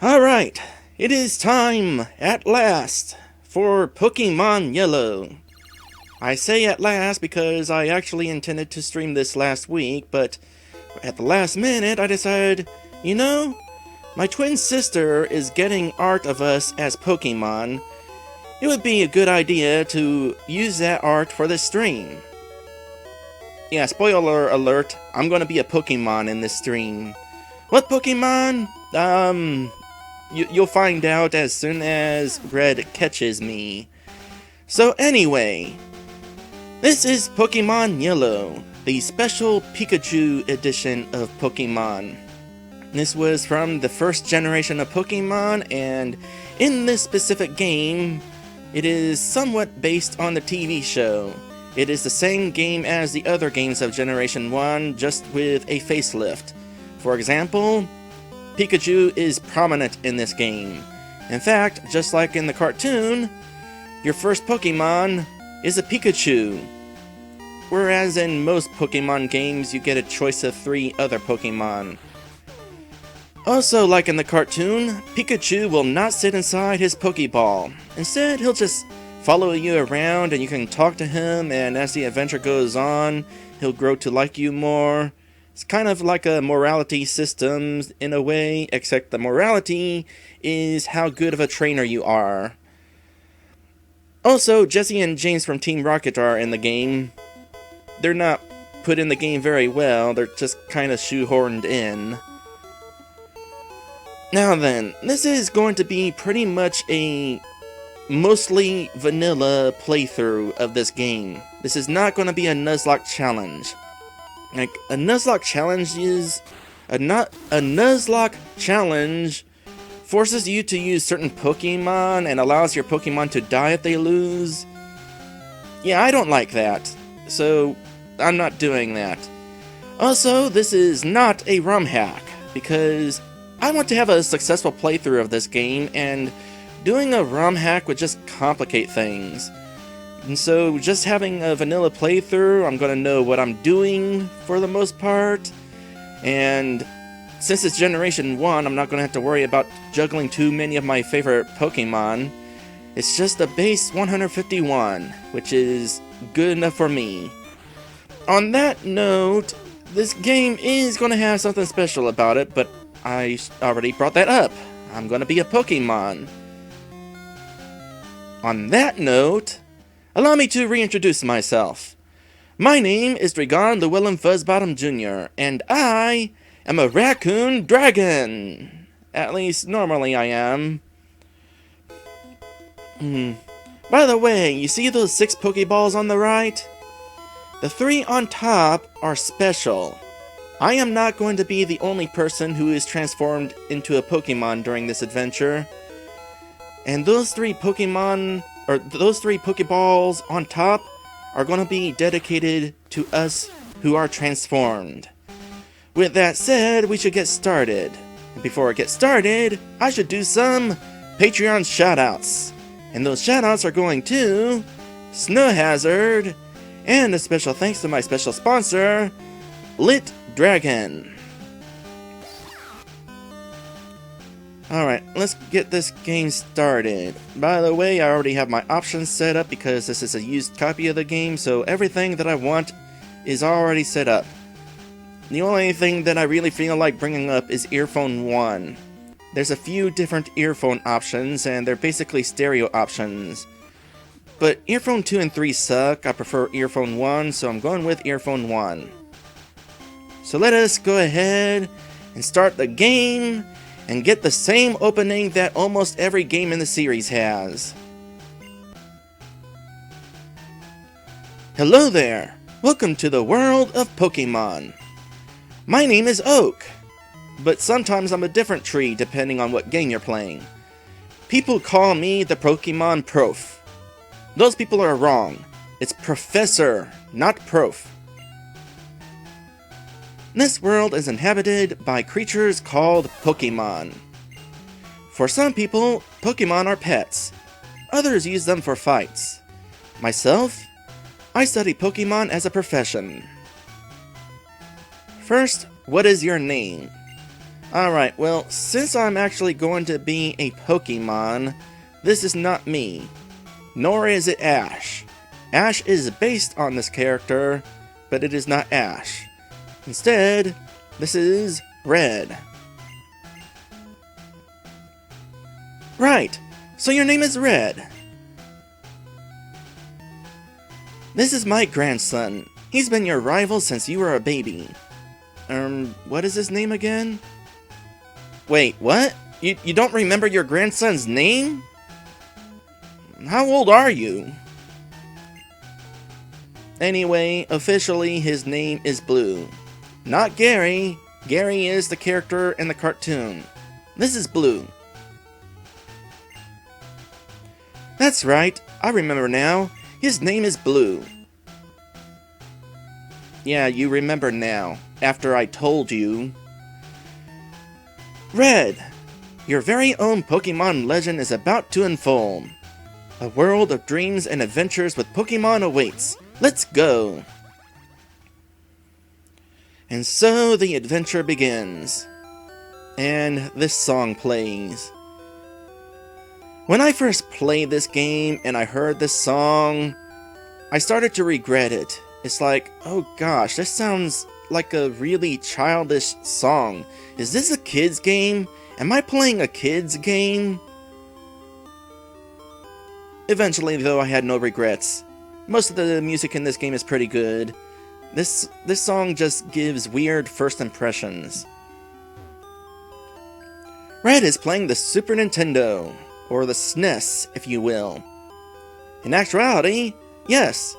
Alright, it is time, at last, for Pokemon Yellow. I say at last because I actually intended to stream this last week, but at the last minute I decided, my twin sister is getting art of us as Pokemon. It would be a good idea to use that art for this stream. Yeah, spoiler alert, I'm gonna be a Pokemon in this stream. What Pokemon? You'll find out as soon as Red catches me. So anyway, this is Pokemon Yellow, the special Pikachu edition of Pokemon. This was from the first generation of Pokemon, and in this specific game, it is somewhat based on the TV show. It is the same game as the other games of Generation 1, just with a facelift. For example, Pikachu is prominent in this game. In fact, just like in the cartoon, your first Pokemon is a Pikachu. Whereas in most Pokemon games, you get a choice of 3 other Pokemon. Also, like in the cartoon, Pikachu will not sit inside his Pokeball. Instead, he'll just follow you around and you can talk to him, and as the adventure goes on, he'll grow to like you more. It's kind of like a morality system in a way, except the morality is how good of a trainer you are. Also, Jesse and James from Team Rocket are in the game. They're not put in the game very well, they're just kind of shoehorned in. Now then, this is going to be pretty much a mostly vanilla playthrough of this game. This is not going to be a Nuzlocke challenge. Like, a Nuzlocke challenge is... A Nuzlocke challenge forces you to use certain Pokemon and allows your Pokemon to die if they lose. Yeah, I don't like that. So, I'm not doing that. Also, this is not a ROM hack, because I want to have a successful playthrough of this game, and doing a ROM hack would just complicate things. And so, just having a vanilla playthrough, I'm going to know what I'm doing for the most part. And since it's Generation 1, I'm not going to have to worry about juggling too many of my favorite Pokemon. It's just a base 151, which is good enough for me. On that note, this game is going to have something special about it, but I already brought that up. I'm going to be a Pokemon. On that note, allow me to reintroduce myself. My name is Dragon Llewellyn Fuzzbottom Jr., and I am a raccoon dragon. At least, normally I am. By the way, you see those 6 Pokeballs on the right? The 3 on top are special. I am not going to be the only person who is transformed into a Pokemon during this adventure. And those 3 Pokeballs on top are going to be dedicated to us who are transformed. With that said, we should get started. And before I get started, I should do some Patreon shoutouts. And those shoutouts are going to Snow Hazard, and a special thanks to my special sponsor, Lit Dragon. Alright, let's get this game started. By the way, I already have my options set up because this is a used copy of the game, so everything that I want is already set up. The only thing that I really feel like bringing up is Earphone 1. There's a few different earphone options, and they're basically stereo options. But Earphone 2 and 3 suck. I prefer Earphone 1, so I'm going with Earphone 1. So let us go ahead and start the game and get the same opening that almost every game in the series has. Hello there! Welcome to the world of Pokemon. My name is Oak, but sometimes I'm a different tree depending on what game you're playing. People call me the Pokemon Prof. Those people are wrong. It's Professor, not Prof. This world is inhabited by creatures called Pokemon. For some people, Pokemon are pets. Others use them for fights. Myself, I study Pokemon as a profession. First, what is your name? Alright, well, since I'm actually going to be a Pokemon, this is not me. Nor is it Ash. Ash is based on this character, but it is not Ash. Instead, this is Red. Right, so your name is Red. This is my grandson. He's been your rival since you were a baby. What is his name again? Wait, what? You don't remember your grandson's name? How old are you? Anyway, officially his name is Blue. Not Gary. Gary is the character in the cartoon. This is Blue. That's right, I remember now. His name is Blue. Yeah, you remember now, after I told you. Red! Your very own Pokemon legend is about to unfold. A world of dreams and adventures with Pokemon awaits. Let's go! And so the adventure begins. And this song plays. When I first played this game and I heard this song, I started to regret it. It's like, oh gosh, this sounds like a really childish song. Is this a kid's game? Am I playing a kid's game? Eventually, though, I had no regrets. Most of the music in this game is pretty good. This song just gives weird first impressions. Red is playing the Super Nintendo, or the SNES, if you will. In actuality, yes,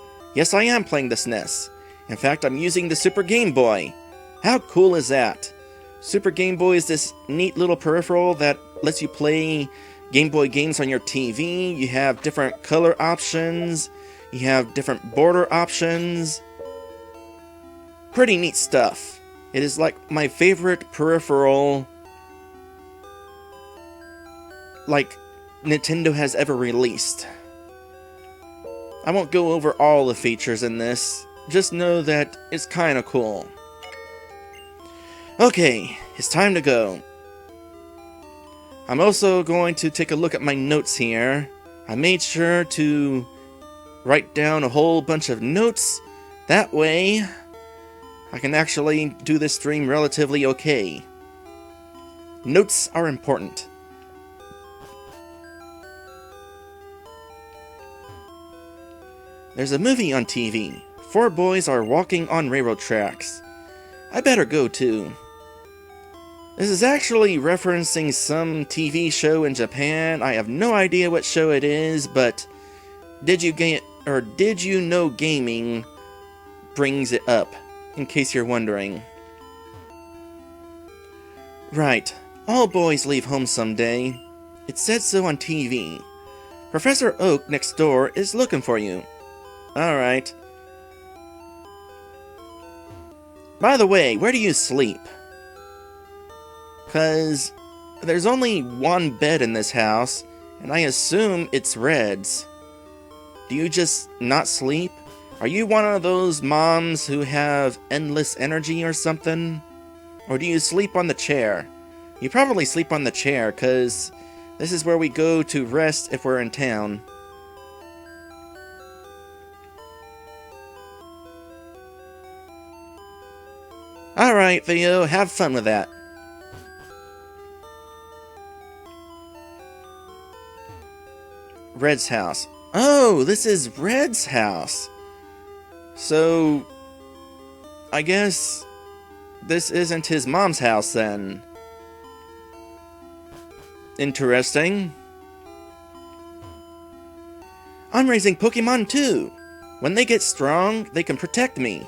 I am playing the SNES. In fact, I'm using the Super Game Boy. How cool is that? Super Game Boy is this neat little peripheral that lets you play Game Boy games on your TV. You have different color options. You have different border options. Pretty neat stuff. It is like my favorite peripheral like Nintendo has ever released. I won't go over all the features in this. Just know that it's kinda cool. Okay, it's time to go. I'm also going to take a look at my notes here. I made sure to write down a whole bunch of notes. That way, I can actually do this stream relatively okay. Notes are important. There's a movie on TV. 4 boys are walking on railroad tracks. I better go too. This is actually referencing some TV show in Japan. I have no idea what show it is, but Did You Know Gaming brings it up, in case you're wondering. Right, all boys leave home someday. It said so on TV. Professor Oak next door is looking for you. Alright. By the way, where do you sleep? 'Cause there's only one bed in this house, and I assume it's Red's. Do you just not sleep? Are you one of those moms who have endless energy or something? Or do you sleep on the chair? You probably sleep on the chair, 'cause this is where we go to rest if we're in town. Alright, Theo, have fun with that. Red's house. Oh, this is Red's house. So, I guess this isn't his mom's house then. Interesting. I'm raising Pokemon too. When they get strong, they can protect me.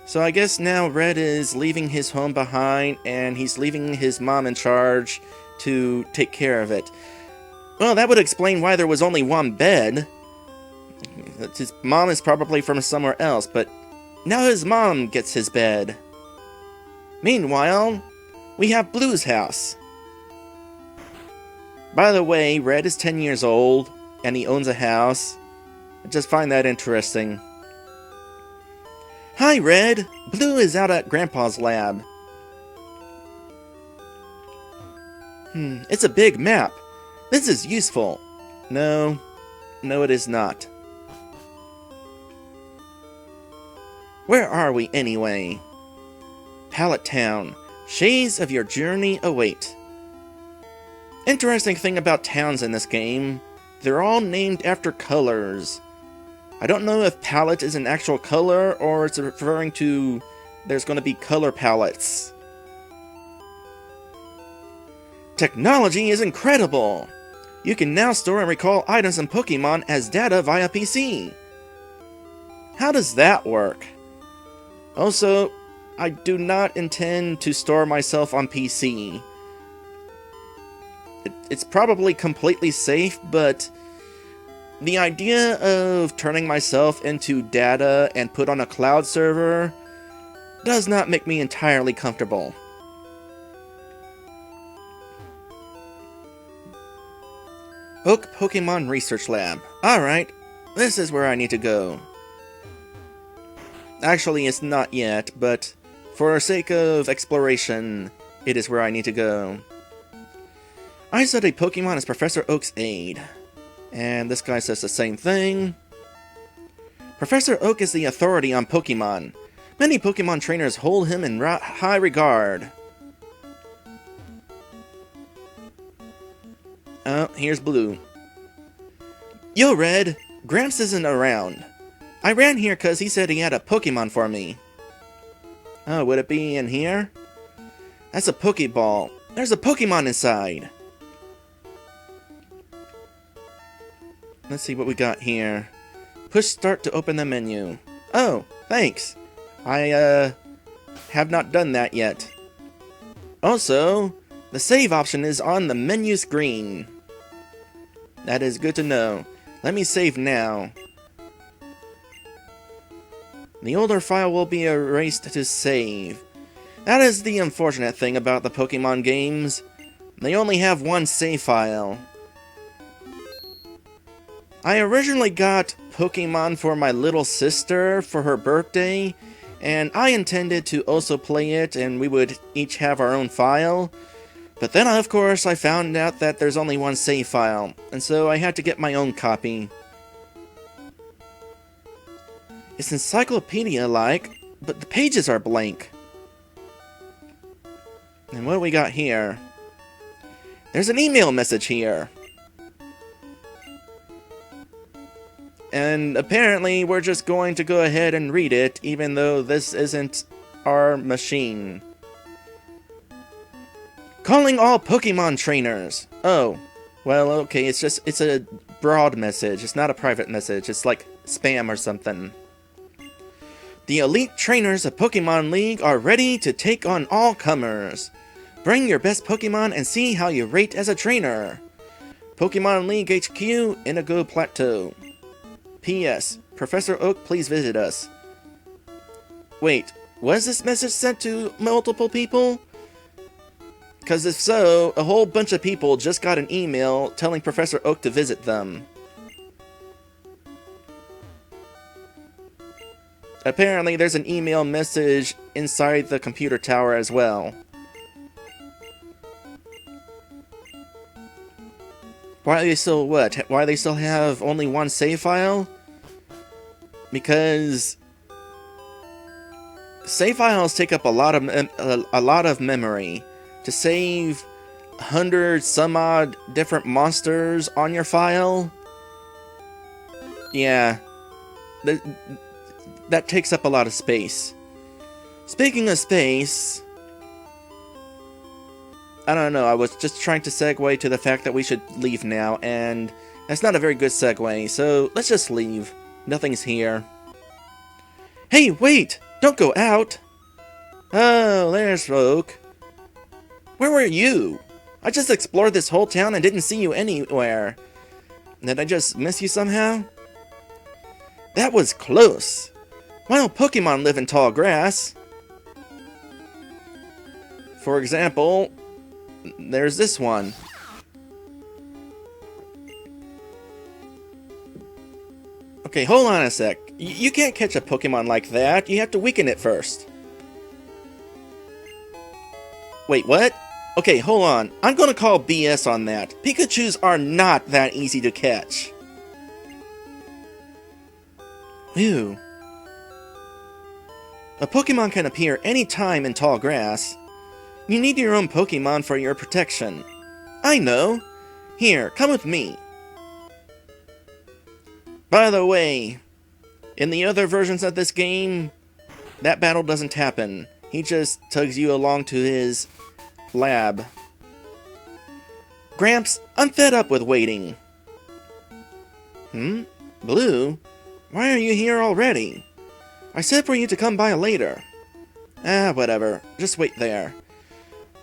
So I guess now Red is leaving his home behind and he's leaving his mom in charge to take care of it. Well, that would explain why there was only one bed. His mom is probably from somewhere else, but now his mom gets his bed. Meanwhile, we have Blue's house. By the way, Red is 10 years old and he owns a house. I just find that interesting. Hi, Red! Blue is out at Grandpa's lab. It's a big map. This is useful. No, it is not. Where are we anyway? Pallet Town. Shades of your journey await. Interesting thing about towns in this game, they're all named after colors. I don't know if palette is an actual color or it's referring to there's going to be color palettes. Technology is incredible! You can now store and recall items and Pokemon as data via PC. How does that work? Also, I do not intend to store myself on PC. It's probably completely safe, but the idea of turning myself into data and put on a cloud server does not make me entirely comfortable. Oak Pokemon Research Lab. Alright, this is where I need to go. Actually, it's not yet, but for the sake of exploration, it is where I need to go. I study Pokemon as Professor Oak's aide. And this guy says the same thing. Professor Oak is the authority on Pokemon. Many Pokemon trainers hold him in high regard. Oh, here's Blue. Yo, Red! Gramps isn't around. I ran here because he said he had a Pokemon for me. Oh, would it be in here? That's a Pokeball. There's a Pokemon inside. Let's see what we got here. Push start to open the menu. Oh, thanks. I have not done that yet. Also, the save option is on the menu screen. That is good to know. Let me save now. The older file will be erased to save. That is the unfortunate thing about the Pokemon games. They only have one save file. I originally got Pokemon for my little sister for her birthday, and I intended to also play it and we would each have our own file. But then, of course, I found out that there's only one save file, and so I had to get my own copy. It's encyclopedia-like, but the pages are blank. And what do we got here? There's an email message here. And apparently we're just going to go ahead and read it, even though this isn't our machine. Calling all Pokemon trainers. Oh, well, okay, it's a broad message. It's not a private message. It's like spam or something. The elite trainers of Pokemon League are ready to take on all comers. Bring your best Pokemon and see how you rate as a trainer. Pokemon League HQ, Indigo Plateau. P.S. Professor Oak, please visit us. Wait, was this message sent to multiple people? Because if so, a whole bunch of people just got an email telling Professor Oak to visit them. Apparently there's an email message inside the computer tower as well. Why they still what? Why they still have only one save file? Because save files take up a lot of memory. To save 100 some odd different monsters on your file, yeah, that takes up a lot of space. Speaking of space, I don't know, I was just trying to segue to the fact that we should leave now, and that's not a very good segue, so let's just leave. Nothing's here. Hey, wait! Don't go out! Oh, there's Oak. Where were you? I just explored this whole town and didn't see you anywhere. Did I just miss you somehow? That was close. Wild Pokemon live in tall grass. For example, there's this one. Okay, hold on a sec. You can't catch a Pokemon like that. You have to weaken it first. Wait, what? Okay, hold on. I'm gonna call BS on that. Pikachus are not that easy to catch. Ew. A Pokemon can appear anytime in tall grass. You need your own Pokemon for your protection. I know. Here, come with me. By the way, in the other versions of this game, that battle doesn't happen. He just tugs you along to his lab. Gramps, I'm fed up with waiting. Blue? Why are you here already? I said for you to come by later. Ah, whatever. Just wait there.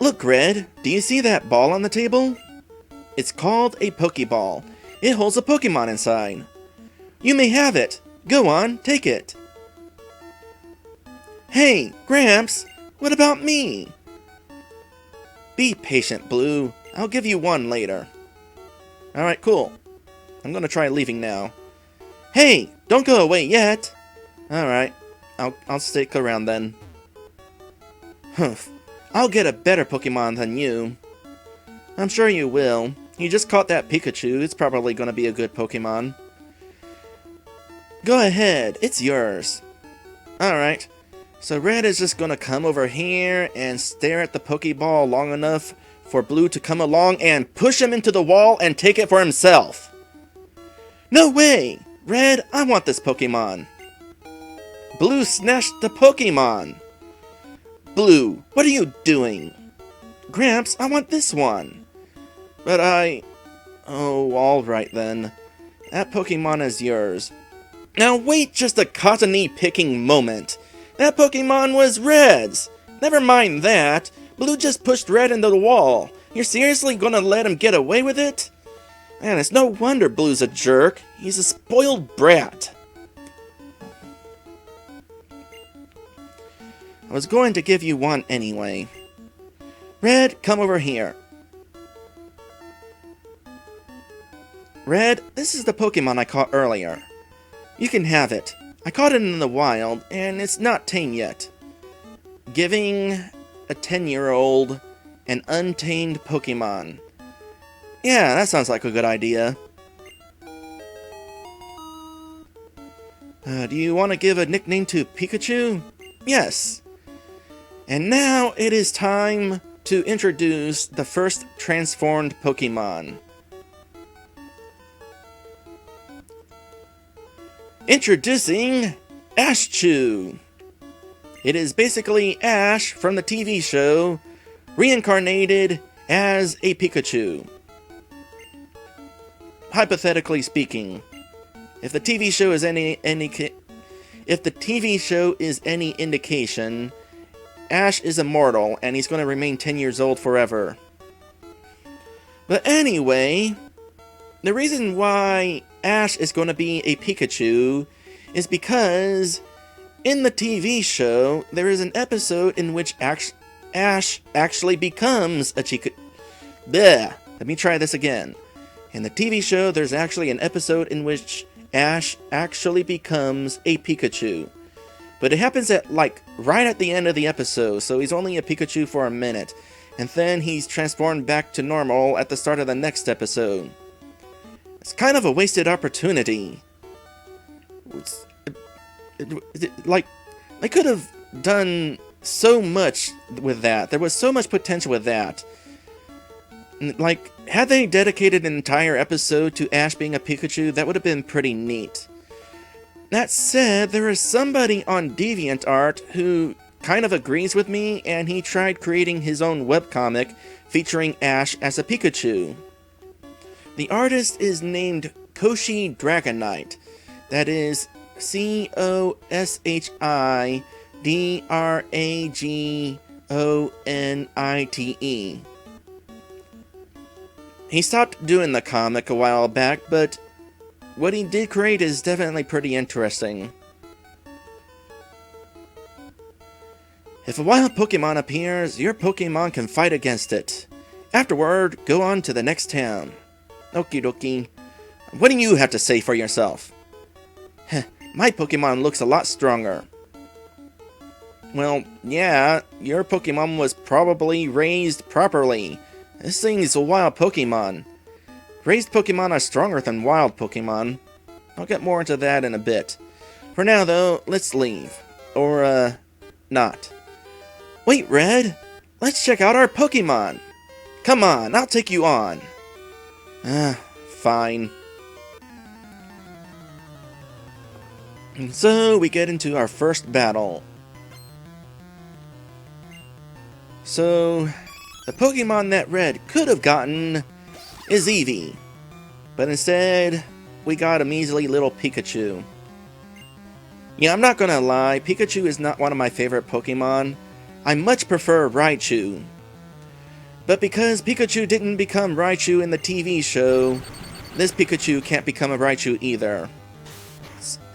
Look, Red, do you see that ball on the table? It's called a Pokeball. It holds a Pokemon inside. You may have it. Go on, take it. Hey, Gramps, what about me? Be patient, Blue. I'll give you one later. Alright, cool. I'm gonna try leaving now. Hey, don't go away yet. Alright, I'll stick around then. Humph. I'll get a better Pokemon than you. I'm sure you will. You just caught that Pikachu. It's probably gonna be a good Pokemon. Go ahead, it's yours. Alright, so Red is just gonna come over here and stare at the Pokeball long enough for Blue to come along and push him into the wall and take it for himself. No way! Red, I want this Pokemon. Blue snatched the Pokemon. Blue, what are you doing? Gramps, I want this one. But Oh, alright then. That Pokemon is yours. Now wait just a cottony picking moment. That Pokemon was Red's. Never mind that. Blue just pushed Red into the wall. You're seriously gonna let him get away with it? Man, it's no wonder Blue's a jerk. He's a spoiled brat. I was going to give you one anyway. Red, come over here. Red, this is the Pokemon I caught earlier. You can have it. I caught it in the wild, and it's not tame yet. Giving a 10-year-old an untamed Pokemon. Yeah, that sounds like a good idea. Do you want to give a nickname to Pikachu? Yes. And now it is time to introduce the first transformed Pokemon. Introducing Ashchew. It is basically Ash from the TV show, reincarnated as a Pikachu. Hypothetically speaking, if the TV show is any indication, Ash is immortal and he's going to remain 10 years old forever. But anyway, the reason why Ash is going to be a Pikachu is because in the TV show, there is an episode in which Ash actually becomes a Pikachu. Bleh. Let me try this again. In the TV show, there's actually an episode in which Ash actually becomes a Pikachu. But it happens at, right at the end of the episode, so he's only a Pikachu for a minute. And then he's transformed back to normal at the start of the next episode. It's kind of a wasted opportunity. They could have done so much with that. There was so much potential with that. Had they dedicated an entire episode to Ash being a Pikachu, that would have been pretty neat. That said, there is somebody on DeviantArt who kind of agrees with me, and he tried creating his own webcomic featuring Ash as a Pikachu. The artist is named Koshi Dragonite. That is COSHIDRAGONITE. He stopped doing the comic a while back, but what he did create is definitely pretty interesting. If a wild Pokemon appears, your Pokemon can fight against it. Afterward, go on to the next town. Okie dokie. What do you have to say for yourself? My Pokemon looks a lot stronger. Well, yeah, your Pokemon was probably raised properly. This thing is a wild Pokemon. Raised Pokemon are stronger than wild Pokemon. I'll get more into that in a bit. For now, though, let's leave. Or, not. Wait, Red! Let's check out our Pokemon! Come on, I'll take you on! Fine. And so, we get into our first battle. So, the Pokemon that Red could have gotten is Eevee. But instead, we got a measly little Pikachu. Yeah, I'm not gonna lie, Pikachu is not one of my favorite Pokemon. I much prefer Raichu. But because Pikachu didn't become Raichu in the TV show, this Pikachu can't become a Raichu either.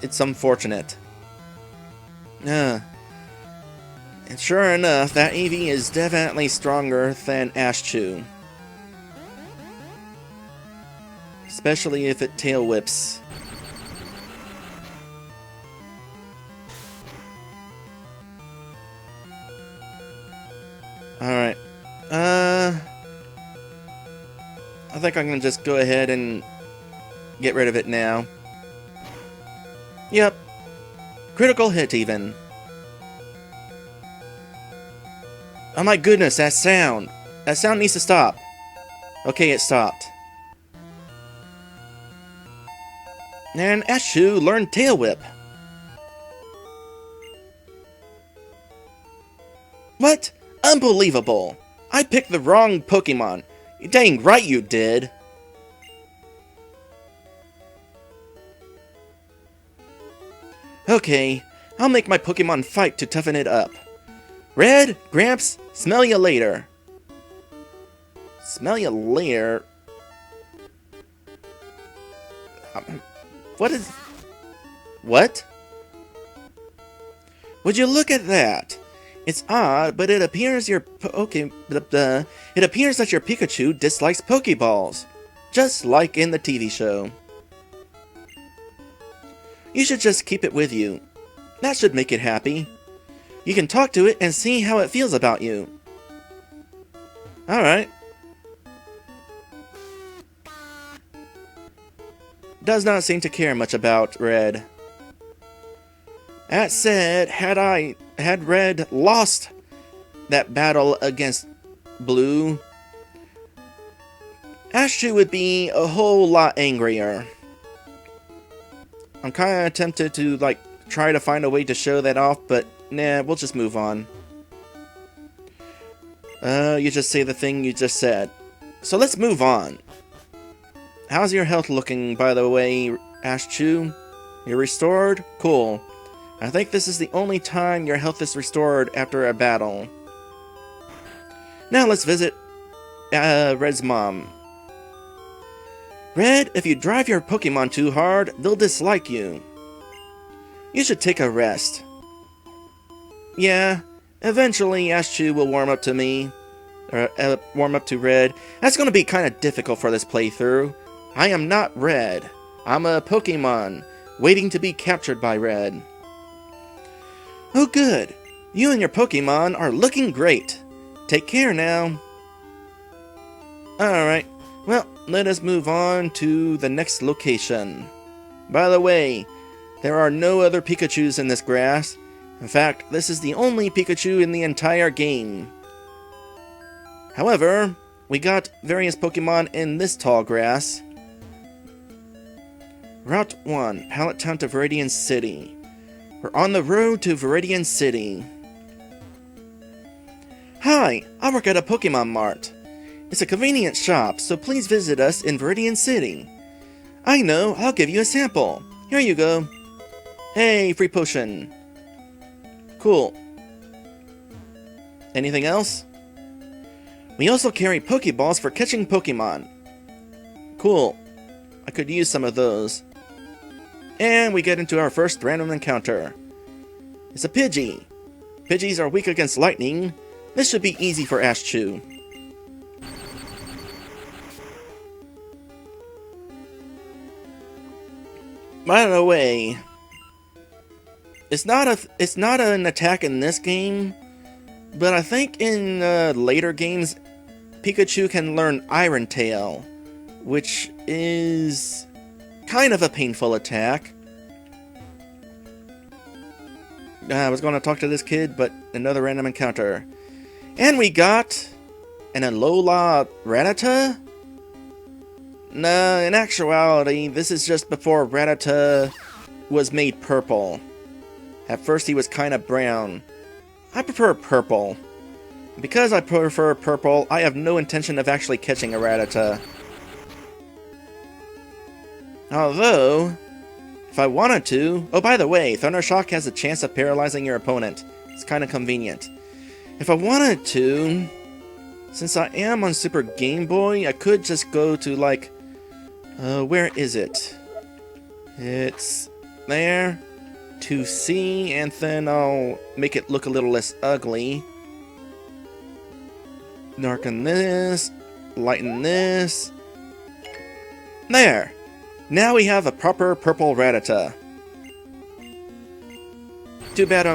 It's unfortunate. And sure enough, that Eevee is definitely stronger than Ashchew. Especially if it tail whips. Alright. I think I'm gonna just go ahead and get rid of it now. Yep. Critical hit even. Oh my goodness, that sound! That sound needs to stop. Okay, it stopped. And Ashchew learned Tail Whip. What? Unbelievable! I picked the wrong Pokemon. Dang right you did. Okay, I'll make my Pokemon fight to toughen it up. Red, Gramps, smell ya later. Smell ya later? What is... What? Would you look at that? It's odd, but it appears it appears that your Pikachu dislikes Pokeballs, just like in the TV show. You should just keep it with you. That should make it happy. You can talk to it and see how it feels about you. Alright. Does not seem to care much about Red. That said, had Red lost that battle against Blue, Ashchew would be a whole lot angrier. I'm kinda tempted to, try to find a way to show that off, but nah, we'll just move on. You just say the thing you just said. So let's move on. How's your health looking, by the way, Ashchew? You're restored? Cool. I think this is the only time your health is restored after a battle. Now let's visit Red's mom. Red, if you drive your Pokemon too hard, they'll dislike you. You should take a rest. Yeah, eventually Ashchew will warm up to me. Or warm up to Red. That's gonna be kinda difficult for this playthrough. I am not Red. I'm a Pokemon, waiting to be captured by Red. Oh good, you and your Pokemon are looking great. Take care now. Alright, well, let us move on to the next location. By the way, there are no other Pikachus in this grass. In fact, this is the only Pikachu in the entire game. However, we got various Pokemon in this tall grass. Route 1, Pallet Town to Viridian City. We're on the road to Viridian City. Hi, I work at a Pokemon Mart. It's a convenience shop, so please visit us in Viridian City. I know, I'll give you a sample. Here you go. Hey, free potion. Cool. Anything else? We also carry Pokeballs for catching Pokemon. Cool. I could use some of those. And we get into our first random encounter. It's a Pidgey. Pidgeys are weak against lightning. This should be easy for Ashchew. By the way, It's not an attack in this game, but I think in later games, Pikachu can learn Iron Tail, which is kind of a painful attack. I was going to talk to this kid, but another random encounter. And we got an Alola Rattata? Nah, in actuality, this is just before Rattata was made purple. At first he was kind of brown. I prefer purple. Because I prefer purple, I have no intention of actually catching a Rattata. Although, if I wanted to... Oh, by the way, Thunder Shock has a chance of paralyzing your opponent. It's kind of convenient. If I wanted to, since I am on Super Game Boy, I could just go to, like... where is it? It's there. To C, and then I'll make it look a little less ugly. Darken this. Lighten this. There! Now we have a proper purple Rattata. Too bad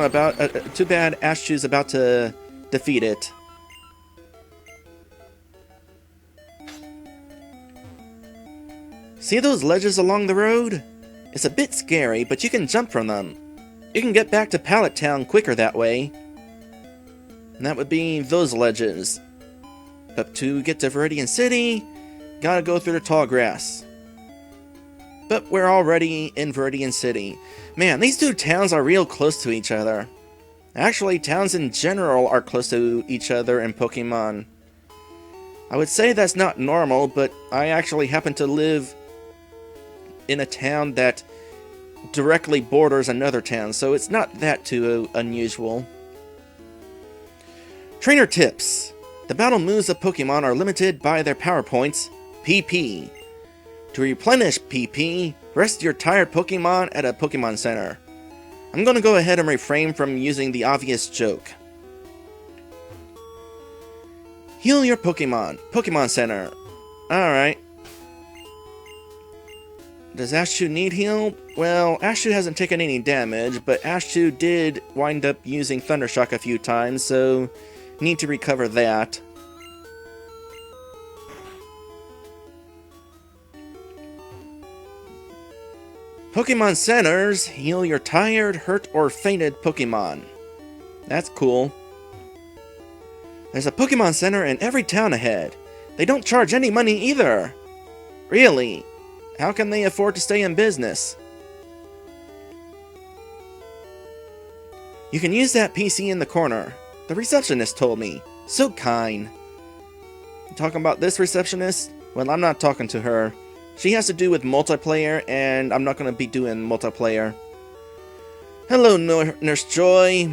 Ashew's about to defeat it. See those ledges along the road? It's a bit scary, but you can jump from them. You can get back to Pallet Town quicker that way. And that would be those ledges. But to get to Viridian City, gotta go through the tall grass. But we're already in Viridian City. Man, these two towns are real close to each other. Actually, towns in general are close to each other in Pokemon. I would say that's not normal, but I actually happen to live in a town that directly borders another town, so it's not that too unusual. Trainer tips. The battle moves of Pokemon are limited by their power points, PP. To replenish PP, rest your tired Pokemon at a Pokemon Center. I'm gonna go ahead and refrain from using the obvious joke. Heal your Pokemon, Pokemon Center. Alright. Does Ashtu need heal? Well, Ashtu hasn't taken any damage, but Ashtu did wind up using Thunder Shock a few times, so need to recover that. Pokemon Centers heal your tired, hurt, or fainted Pokemon. That's cool. There's a Pokemon Center in every town ahead. They don't charge any money either. Really? How can they afford to stay in business? You can use that PC in the corner. The receptionist told me. So kind. You talking about this receptionist? Well, I'm not talking to her. She has to do with multiplayer, and I'm not going to be doing multiplayer. Hello, Nurse Joy.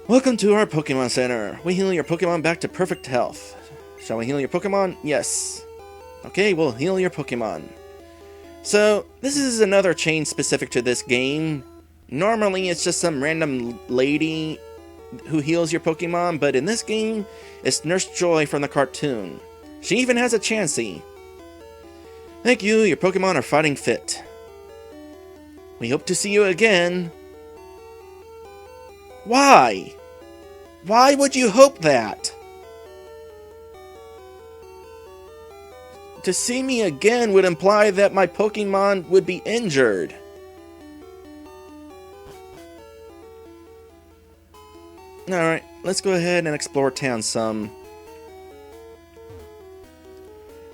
Welcome to our Pokemon Center. We heal your Pokemon back to perfect health. Shall we heal your Pokemon? Yes. Okay, we'll heal your Pokemon. So, this is another chain specific to this game. Normally, it's just some random lady who heals your Pokemon, but in this game, it's Nurse Joy from the cartoon. She even has a Chansey. Thank you, your Pokemon are fighting fit. We hope to see you again. Why? Why would you hope that? To see me again would imply that my Pokemon would be injured. Alright, let's go ahead and explore town some.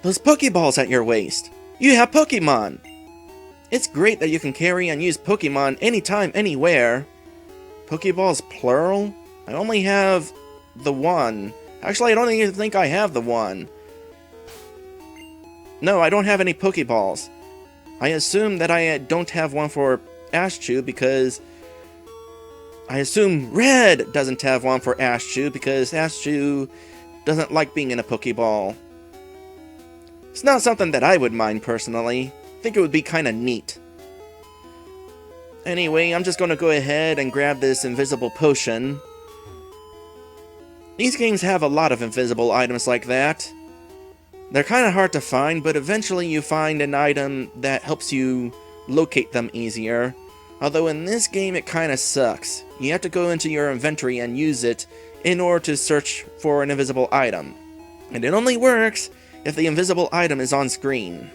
Those Pokeballs at your waist. You have Pokemon! It's great that you can carry and use Pokemon anytime, anywhere. Pokeballs plural? I only have the one. Actually, I don't even think I have the one. No, I don't have any Pokeballs. I assume that I don't have one for Ashtu because... I assume Red doesn't have one for Ashtu because Ashtu doesn't like being in a Pokeball. It's not something that I would mind personally. I think it would be kinda neat. Anyway, I'm just gonna go ahead and grab this invisible potion. These games have a lot of invisible items like that. They're kinda hard to find, but eventually you find an item that helps you locate them easier. Although in this game it kinda sucks. You have to go into your inventory and use it in order to search for an invisible item. And it only works if the invisible item is on screen.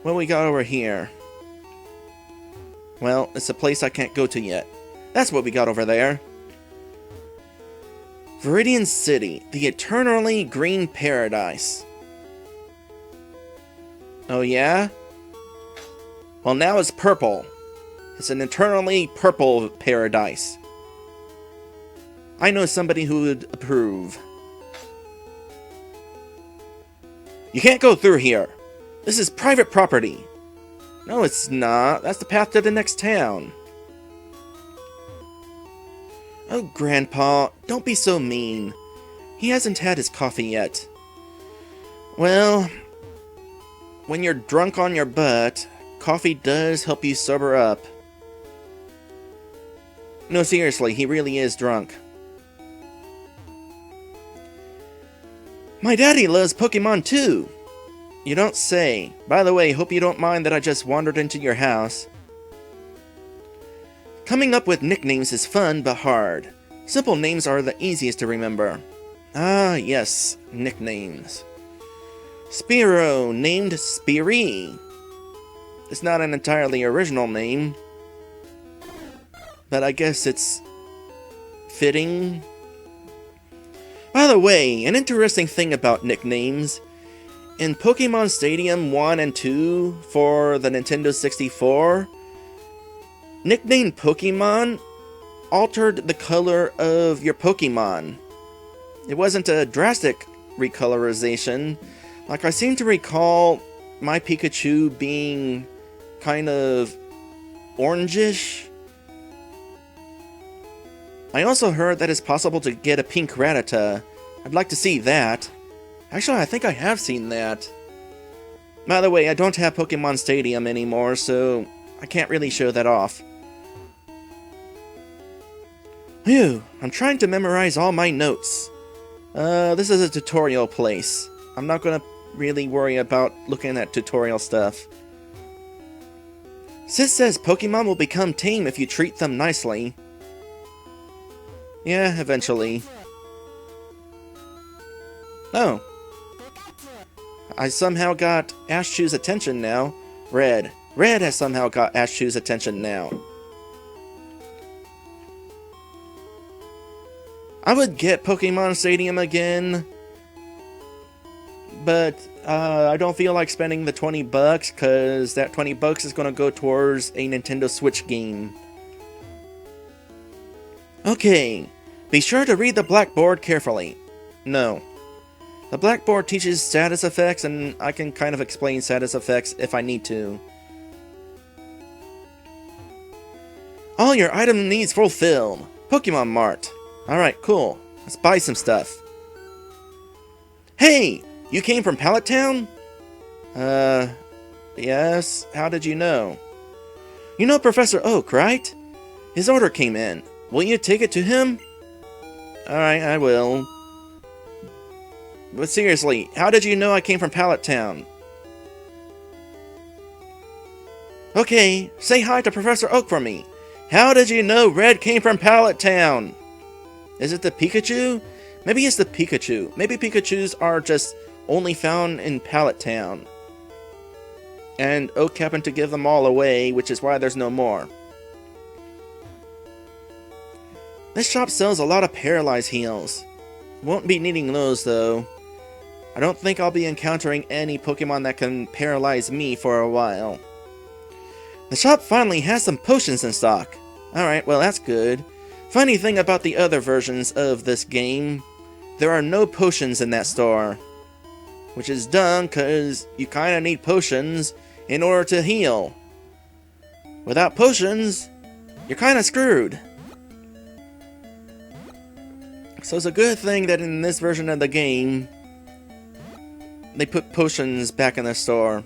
What we got over here? Well, it's a place I can't go to yet. That's what we got over there. Viridian City, the eternally green paradise. Oh yeah? Well, now it's purple. It's an eternally purple paradise. I know somebody who would approve. You can't go through here. This is private property. No, it's not. That's the path to the next town. Oh, Grandpa, don't be so mean. He hasn't had his coffee yet. Well, when you're drunk on your butt, coffee does help you sober up. No, seriously, he really is drunk. My daddy loves Pokemon too! You don't say. By the way, hope you don't mind that I just wandered into your house. Coming up with nicknames is fun, but hard. Simple names are the easiest to remember. Ah, yes, nicknames. Spearow, named Speary. It's not an entirely original name, but I guess it's fitting. By the way, an interesting thing about nicknames. In Pokemon Stadium 1 and 2 for the Nintendo 64, nicknamed Pokemon altered the color of your Pokemon. It wasn't a drastic recolorization. Like, I seem to recall my Pikachu being kind of orangish. I also heard that it's possible to get a pink Rattata. I'd like to see that. Actually, I think I have seen that. By the way, I don't have Pokemon Stadium anymore, so I can't really show that off. Phew, I'm trying to memorize all my notes. This is a tutorial place. I'm not gonna really worry about looking at tutorial stuff. Sis says Pokemon will become tame if you treat them nicely. Yeah, eventually. Oh. I somehow got Ash Chew's attention now. Red. Red has somehow got Ash Chew's attention now. I would get Pokemon Stadium again, but I don't feel like spending the $20 because that $20 is going to go towards a Nintendo Switch game. Okay, be sure to read the blackboard carefully. No. The blackboard teaches status effects, and I can kind of explain status effects if I need to. All your item needs fulfilled. Pokemon Mart. Alright, cool. Let's buy some stuff. Hey! You came from Pallet Town? Yes. How did you know? You know Professor Oak, right? His order came in. Will you take it to him? Alright, I will. But seriously, how did you know I came from Pallet Town? Okay, say hi to Professor Oak for me. How did you know Red came from Pallet Town? Is it the Pikachu? Maybe it's the Pikachu. Maybe Pikachus are just only found in Pallet Town. And Oak happened to give them all away, which is why there's no more. This shop sells a lot of paralyzed heals. Won't be needing those though. I don't think I'll be encountering any Pokemon that can paralyze me for a while. The shop finally has some potions in stock. Alright, well that's good. Funny thing about the other versions of this game, there are no potions in that store. Which is dumb, cause you kinda need potions in order to heal. Without potions, you're kinda screwed. So it's a good thing that in this version of the game, they put potions back in the store.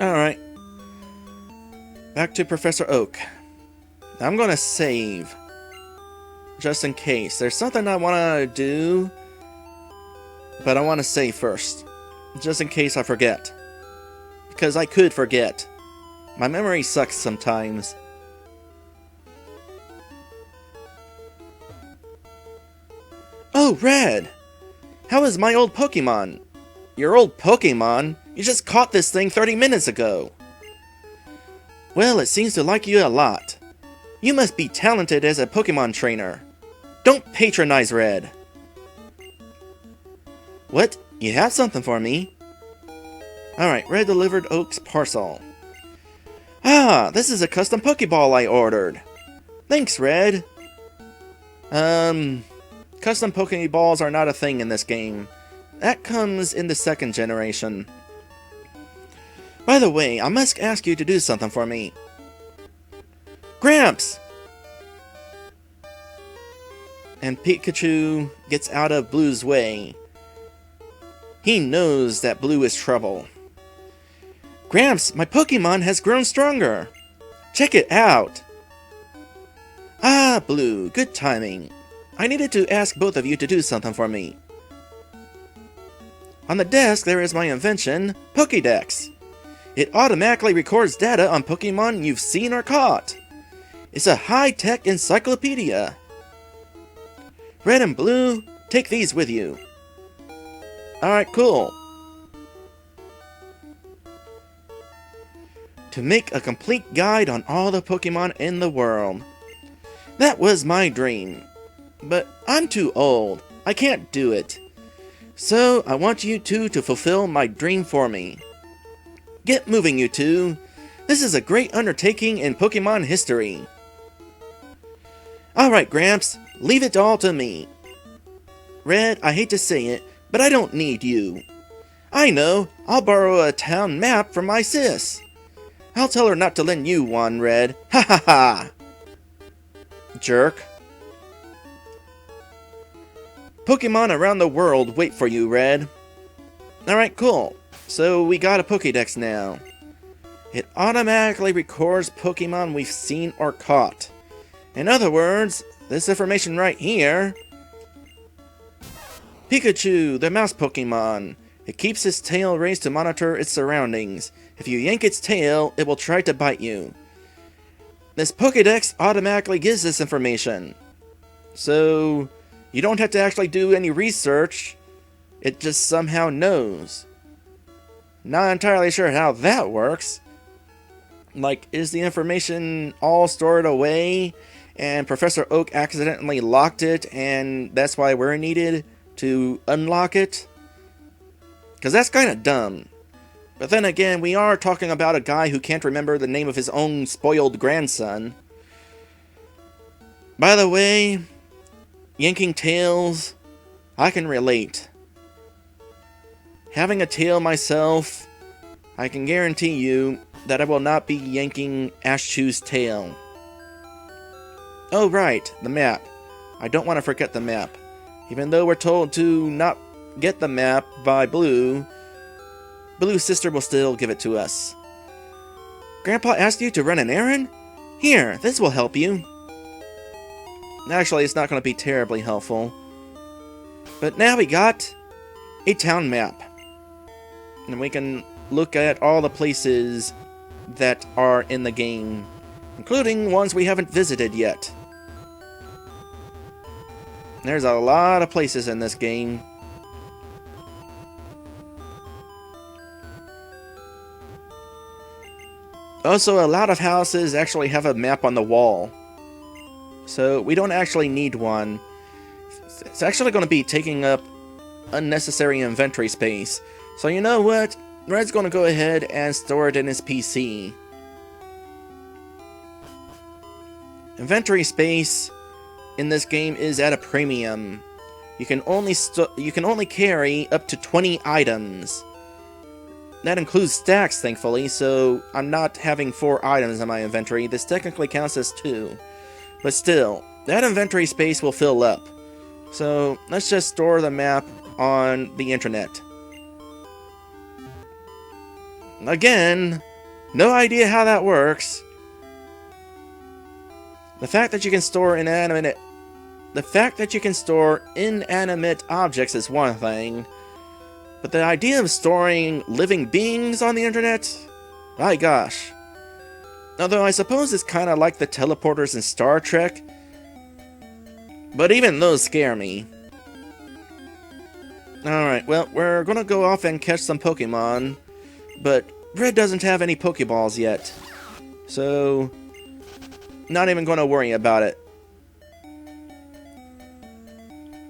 Alright. Back to Professor Oak. I'm gonna save. Just in case. There's something I wanna do, but I wanna save first. Just in case I forget. because I could forget. My memory sucks sometimes. Oh, Red! How is my old Pokémon? Your old Pokémon? You just caught this thing 30 minutes ago. Well, it seems to like you a lot. You must be talented as a Pokémon trainer. Don't patronize Red. What? You have something for me? Alright, Red delivered Oak's parcel. Ah, this is a custom Pokeball I ordered. Thanks, Red. Custom Pokeballs are not a thing in this game. That comes in the second generation. By the way, I must ask you to do something for me. Gramps! And Pikachu gets out of Blue's way. He knows that Blue is trouble. Gramps, my Pokemon has grown stronger. Check it out. Ah, Blue, good timing. I needed to ask both of you to do something for me. On the desk there is my invention, Pokédex. It automatically records data on Pokemon you've seen or caught. It's a high-tech encyclopedia. Red and Blue, take these with you. Alright, cool. To make a complete guide on all the Pokemon in the world. That was my dream. But I'm too old. I can't do it. So I want you two to fulfill my dream for me. Get moving, you two. This is a great undertaking in Pokemon history. Alright, Gramps. Leave it all to me. Red, I hate to say it, but I don't need you. I know. I'll borrow a town map from my sis. I'll tell her not to lend you one, Red. Ha ha ha! Jerk. Pokemon around the world wait for you, Red. Alright, cool. So we got a Pokédex now. It automatically records Pokemon we've seen or caught. In other words, this information right here... Pikachu, the mouse Pokemon. It keeps its tail raised to monitor its surroundings. If you yank its tail, it will try to bite you. This Pokédex automatically gives this information. So... you don't have to actually do any research. It just somehow knows. Not entirely sure how that works. Like, is the information all stored away and Professor Oak accidentally locked it and that's why we're needed to unlock it? Because that's kind of dumb. But then again, we are talking about a guy who can't remember the name of his own spoiled grandson. By the way... yanking tails, I can relate. Having a tail myself, I can guarantee you that I will not be yanking Ashchew's tail. Oh right, the map. I don't want to forget the map. Even though we're told to not get the map by Blue, Blue's sister will still give it to us. Grandpa asked you to run an errand? Here, this will help you. Actually, it's not going to be terribly helpful. But now we got a town map. And we can look at all the places that are in the game, including ones we haven't visited yet. There's a lot of places in this game. Also, a lot of houses actually have a map on the wall. So we don't actually need one. It's actually going to be taking up unnecessary inventory space. So you know what? Red's going to go ahead and store it in his PC. Inventory space in this game is at a premium. You can only carry up to 20 items. That includes stacks, thankfully, so I'm not having 4 items in my inventory. This technically counts as 2. But still, that inventory space will fill up. So let's just store the map on the internet. Again, no idea how that works. The fact that you can store inanimate objects is one thing, But the idea of storing living beings on the internet? My gosh. Although I suppose it's kind of like the teleporters in Star Trek. But even those scare me. Alright, well, we're gonna go off and catch some Pokemon. But Red doesn't have any Pokeballs yet. So, not even gonna worry about it.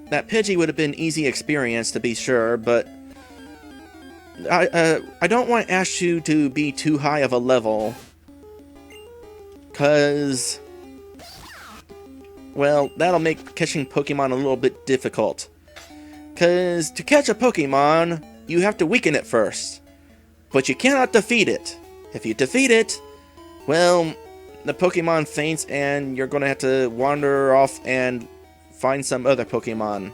That Pidgey would have been easy experience to be sure, but I don't want Ashu to be too high of a level. Cause, well, that'll make catching Pokemon a little bit difficult. Cause to catch a Pokemon, you have to weaken it first. But you cannot defeat it. If you defeat it, well, the Pokemon faints and you're gonna have to wander off and find some other Pokemon.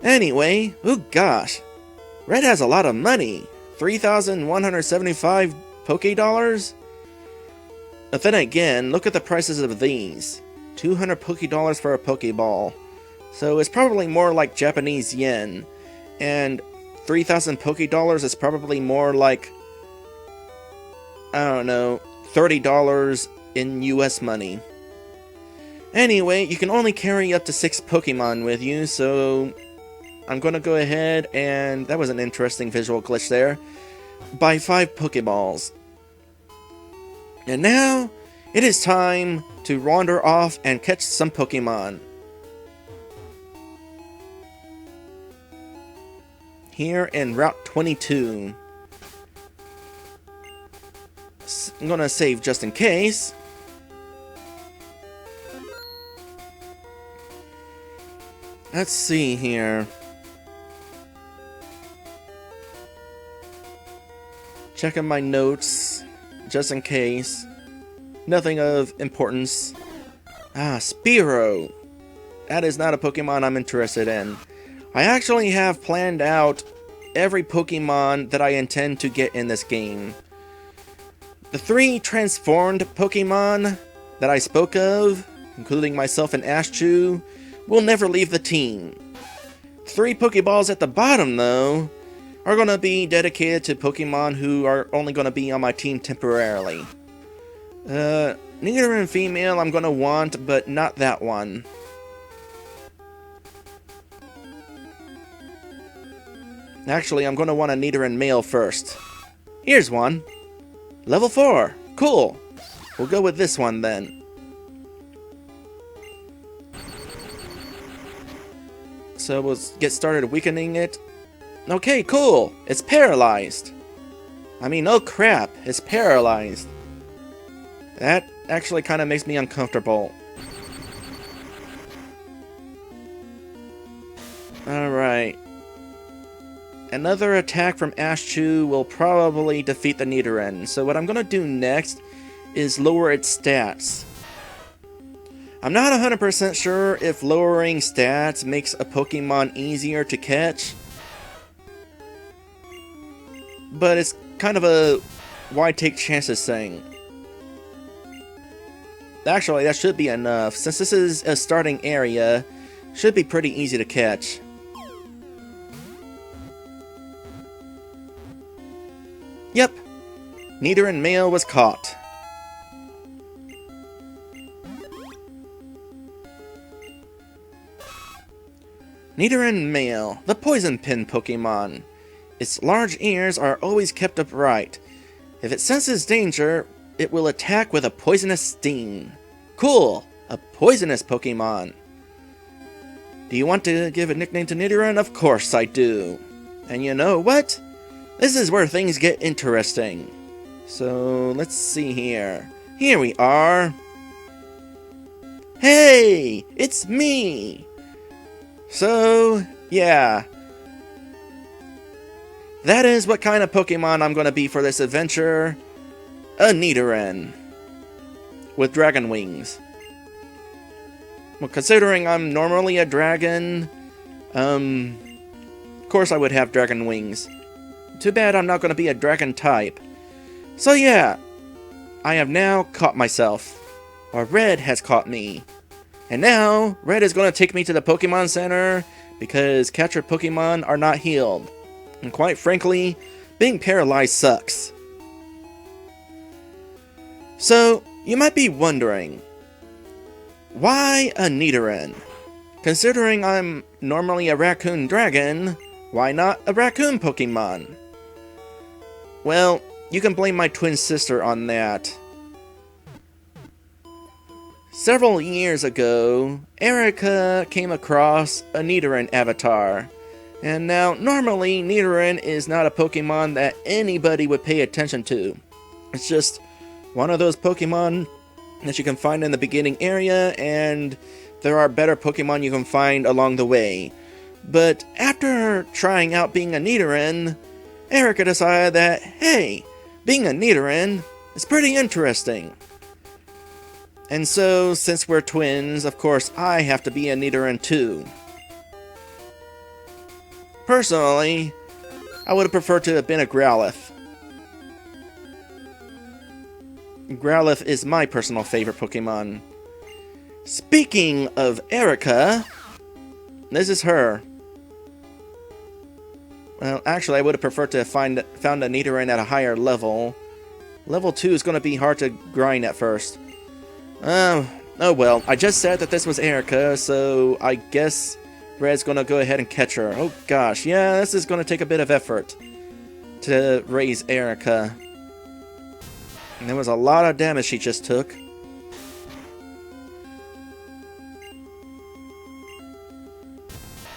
Anyway, oh gosh. Red has a lot of money. 3,175 Poké-Dollars? But then again, look at the prices of these. 200 Poké-Dollars for a Pokeball. So it's probably more like Japanese yen. And 3,000 Poké-Dollars is probably more like, I don't know, $30 in US money. Anyway, you can only carry up to 6 Pokemon with you, so I'm gonna go ahead and, that was an interesting visual glitch there, buy 5 Pokeballs. And now, it is time to wander off and catch some Pokemon. Here in Route 22. I'm gonna save just in case. Let's see here. Checking my notes, just in case. Nothing of importance. Ah, Spearow. That is not a Pokemon I'm interested in. I actually have planned out every Pokemon that I intend to get in this game. The 3 transformed Pokemon that I spoke of, including myself and Ashchu, will never leave the team. 3 Pokeballs at the bottom, though, are going to be dedicated to Pokemon who are only going to be on my team temporarily. Nidoran female I'm going to want, but not that one. Actually, I'm going to want a Nidoran male first. Here's one. Level 4. Cool. We'll go with this one then. So we'll get started weakening it. Okay, cool. It's paralyzed. I mean, oh crap. It's paralyzed. That actually kind of makes me uncomfortable. Alright. Another attack from Ashchu will probably defeat the Nidoran. So what I'm going to do next is lower its stats. I'm not 100% sure if lowering stats makes a Pokemon easier to catch. But it's kind of a why take chances thing. Actually, that should be enough. Since this is a starting area, should be pretty easy to catch. Yep, Nidoran male was caught. Nidoran male, the poison pin Pokemon. Its large ears are always kept upright. If it senses danger, it will attack with a poisonous sting. Cool, a poisonous Pokemon. Do you want to give a nickname to Nidoran? Of course I do. And you know what? This is where things get interesting. So, let's see here. Here we are. Hey! It's me! So, yeah. That is what kind of Pokemon I'm going to be for this adventure. A Nidoran. With dragon wings. Well, considering I'm normally a dragon, of course I would have dragon wings. Too bad I'm not going to be a dragon type. So yeah, I have now caught myself. Or Red has caught me. And now, Red is going to take me to the Pokemon Center because captured Pokemon are not healed. And quite frankly, being paralyzed sucks. So, you might be wondering, why a Nidoran? Considering I'm normally a raccoon dragon, why not a raccoon Pokemon? Well, you can blame my twin sister on that. Several years ago, Erica came across a Nidoran avatar. And now, normally, Nidoran is not a Pokemon that anybody would pay attention to. It's just one of those Pokemon that you can find in the beginning area, and there are better Pokemon you can find along the way. But after trying out being a Nidoran, Erica decided that, hey, being a Nidoran is pretty interesting. And so, since we're twins, of course I have to be a Nidoran too. Personally, I would have preferred to have been a Growlithe. Growlithe is my personal favorite Pokemon. Speaking of Erica, this is her. Well, actually, I would have preferred to have found a Nidoran at a higher level. Level 2 is going to be hard to grind at first. Oh well, I just said that this was Erica, so I guess Red's gonna go ahead and catch her. Oh gosh, yeah, this is gonna take a bit of effort to raise Erica. And there was a lot of damage she just took.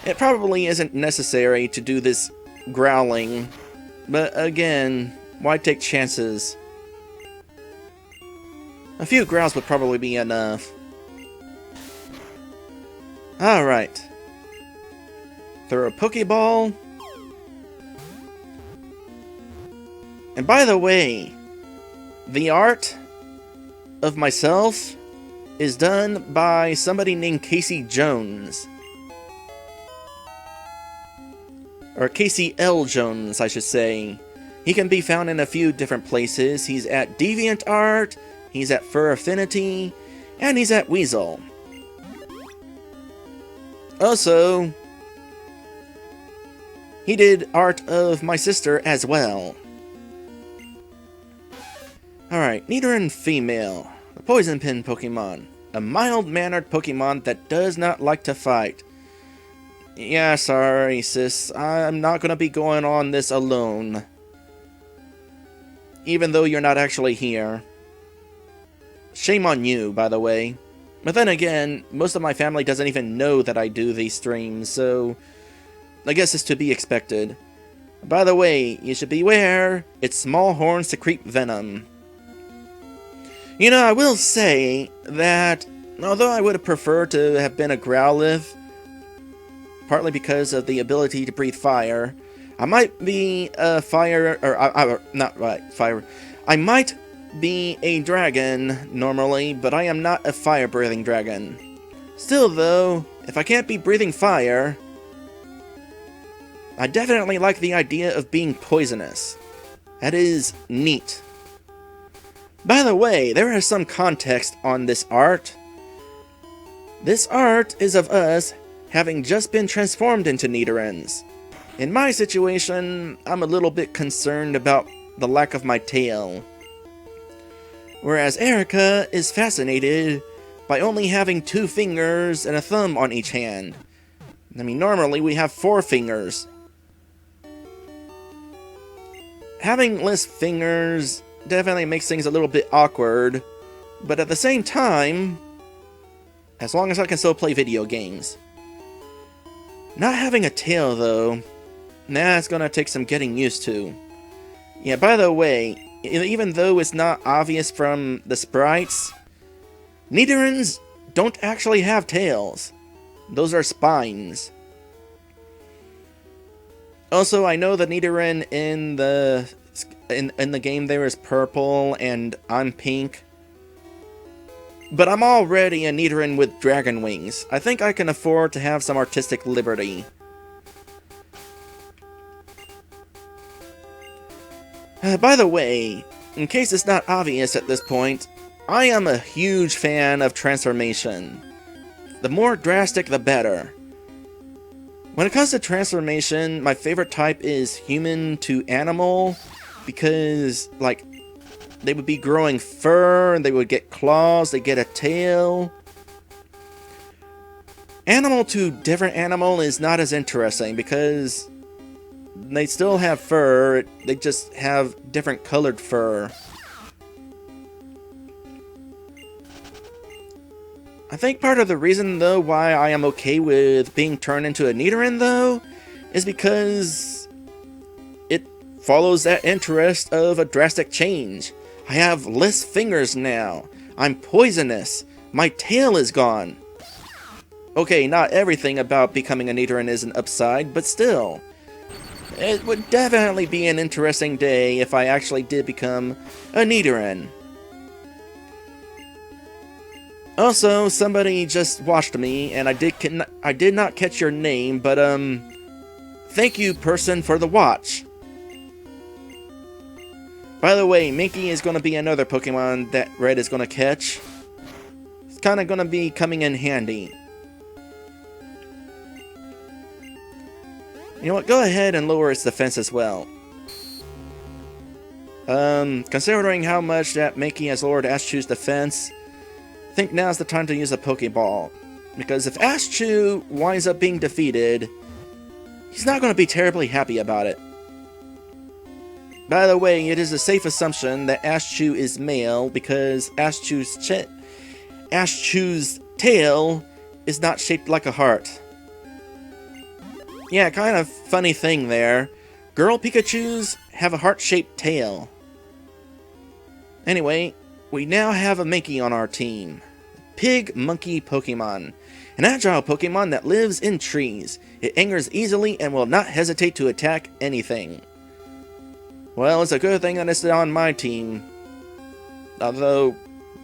It probably isn't necessary to do this growling, but again, why take chances? A few growls would probably be enough. Alright. Throw a Pokeball. And by the way, the art of myself is done by somebody named Casey Jones. Or Casey L. Jones, I should say. He can be found in a few different places. He's at DeviantArt, he's at Fur Affinity, and he's at Weasel. Also, he did art of my sister as well. Alright, Nidoran Female, the Poison Pin Pokemon. A mild-mannered Pokemon that does not like to fight. Yeah, sorry sis, I'm not gonna be going on this alone. Even though you're not actually here. Shame on you, by the way. But then again, most of my family doesn't even know that I do these streams, so I guess it's to be expected. By the way, you should beware, it's small horn secrete venom. You know, I will say that, although I would have preferred to have been a Growlithe, partly because of the ability to breathe fire, I might be a I might be a dragon, normally, but I am not a fire-breathing dragon. Still, though, if I can't be breathing fire, I definitely like the idea of being poisonous. That is neat. By the way, there is some context on this art. This art is of us having just been transformed into Nidorans. In my situation, I'm a little bit concerned about the lack of my tail. Whereas Erica is fascinated by only having 2 fingers and a thumb on each hand. I mean, normally we have 4 fingers. Having less fingers definitely makes things a little bit awkward, but at the same time, as long as I can still play video games. Not having a tail, though, that's gonna take some getting used to. Yeah, by the way, even though it's not obvious from the sprites, Nidorans don't actually have tails. Those are spines. Also, I know the Nidoran in the game there is purple and I'm pink. But I'm already a Nidoran with dragon wings. I think I can afford to have some artistic liberty. By the way, in case it's not obvious at this point, I am a huge fan of transformation. The more drastic, the better. When it comes to transformation, my favorite type is human to animal, because, like, they would be growing fur, and they would get claws, they get a tail. Animal to different animal is not as interesting, because they still have fur, they just have different colored fur. I think part of the reason, though, why I am okay with being turned into a Nidoran, though, is because it follows that interest of a drastic change. I have less fingers now. I'm poisonous. My tail is gone. Okay, not everything about becoming a Nidoran is an upside, but still. It would definitely be an interesting day if I actually did become a Nidoran. Also, somebody just watched me, and I did not catch your name, but thank you, person, for the watch. By the way, Minky is going to be another Pokemon that Red is going to catch. It's kind of going to be coming in handy. You know what? Go ahead and lower its defense as well. Considering how much that Minky has lowered Ashchew's defense, I think now's the time to use a Pokeball. Because if Ashchew winds up being defeated, he's not going to be terribly happy about it. By the way, it is a safe assumption that Ashchew is male because Ashchew's tail is not shaped like a heart. Yeah, kind of funny thing there. Girl Pikachus have a heart-shaped tail. Anyway, we now have a Minky on our team. Pig Monkey Pokemon. An agile Pokemon that lives in trees. It angers easily and will not hesitate to attack anything. Well, it's a good thing that it's on my team. Although,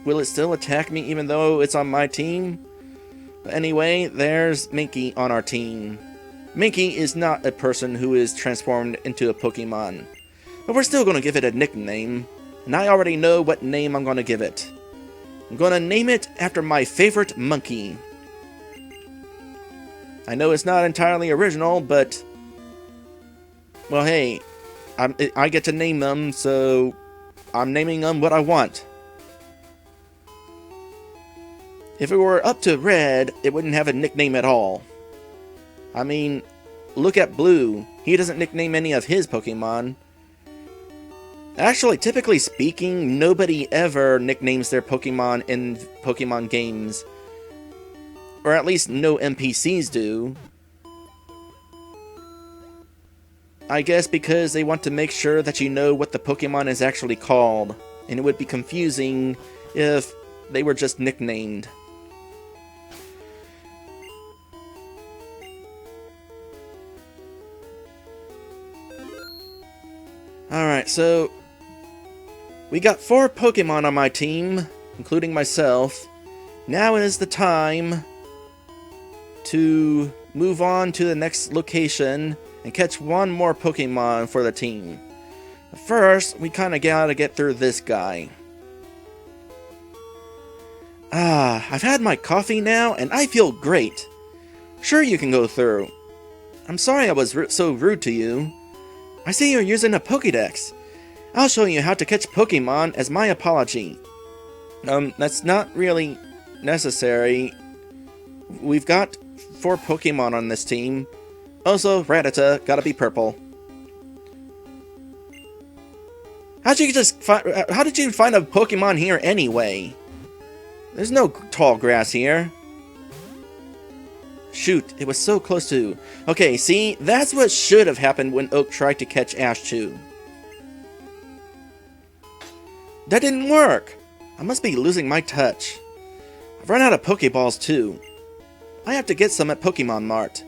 will it still attack me even though it's on my team? But anyway, there's Minky on our team. Minky is not a person who is transformed into a Pokemon. But we're still going to give it a nickname. And I already know what name I'm going to give it. I'm going to name it after my favorite monkey. I know it's not entirely original, but... well, hey, I get to name them, so I'm naming them what I want. If it were up to Red, it wouldn't have a nickname at all. I mean, look at Blue. He doesn't nickname any of his Pokemon. Actually, typically speaking, nobody ever nicknames their Pokemon in Pokemon games. Or at least no NPCs do. I guess because they want to make sure that you know what the Pokemon is actually called. And it would be confusing if they were just nicknamed. Alright, so we got 4 Pokemon on my team, including myself. Now is the time to move on to the next location and catch one more Pokemon for the team. First, we kinda gotta get through this guy. I've had my coffee now, and I feel great. Sure, you can go through. I'm sorry I was so rude to you. I see you're using a Pokédex. I'll show you how to catch Pokemon as my apology. That's not really necessary. We've got 4 Pokemon on this team. Also, Rattata, gotta be purple. How did you find a Pokemon here anyway? There's no tall grass here. Shoot, it was so close to... Okay, see? That's what should have happened when Oak tried to catch Ashchew. That didn't work! I must be losing my touch. I've run out of Pokeballs too. I have to get some at Pokemon Mart.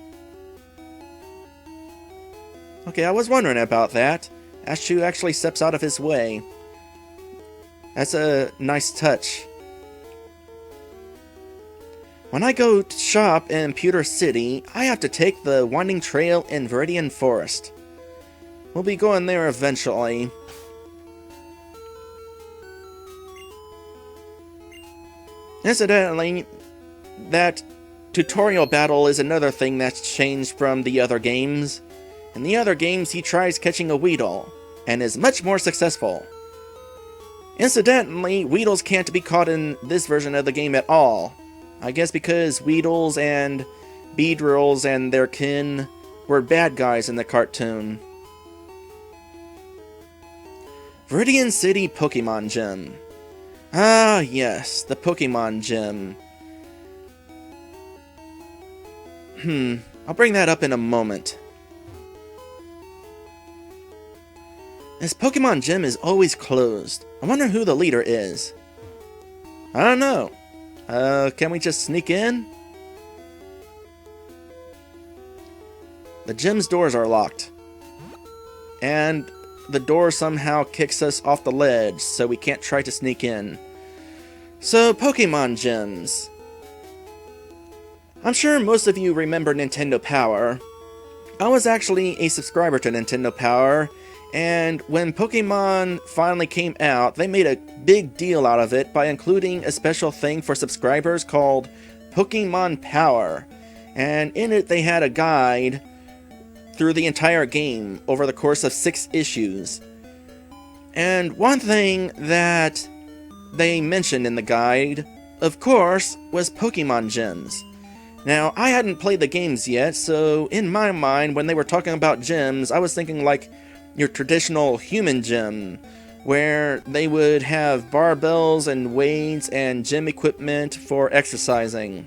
Okay, I was wondering about that. Ashchew actually steps out of his way. That's a nice touch. When I go to shop in Pewter City, I have to take the winding trail in Viridian Forest. We'll be going there eventually. Incidentally, that tutorial battle is another thing that's changed from the other games. In the other games, he tries catching a Weedle, and is much more successful. Incidentally, Weedles can't be caught in this version of the game at all. I guess because Weedles and Beedrills and their kin were bad guys in the cartoon. Viridian City Pokémon Gym. Ah, yes, the Pokémon Gym. I'll bring that up in a moment. This Pokémon Gym is always closed. I wonder who the leader is. I don't know. Can we just sneak in? The gym's doors are locked. And the door somehow kicks us off the ledge, so we can't try to sneak in. So, Pokémon Gyms. I'm sure most of you remember Nintendo Power. I was actually a subscriber to Nintendo Power, and when Pokemon finally came out, they made a big deal out of it by including a special thing for subscribers called Pokemon Power. And in it they had a guide through the entire game over the course of 6 issues. And one thing that they mentioned in the guide, of course, was Pokemon Gyms. Now, I hadn't played the games yet, so in my mind, when they were talking about gyms, I was thinking like your traditional human gym, where they would have barbells and weights and gym equipment for exercising.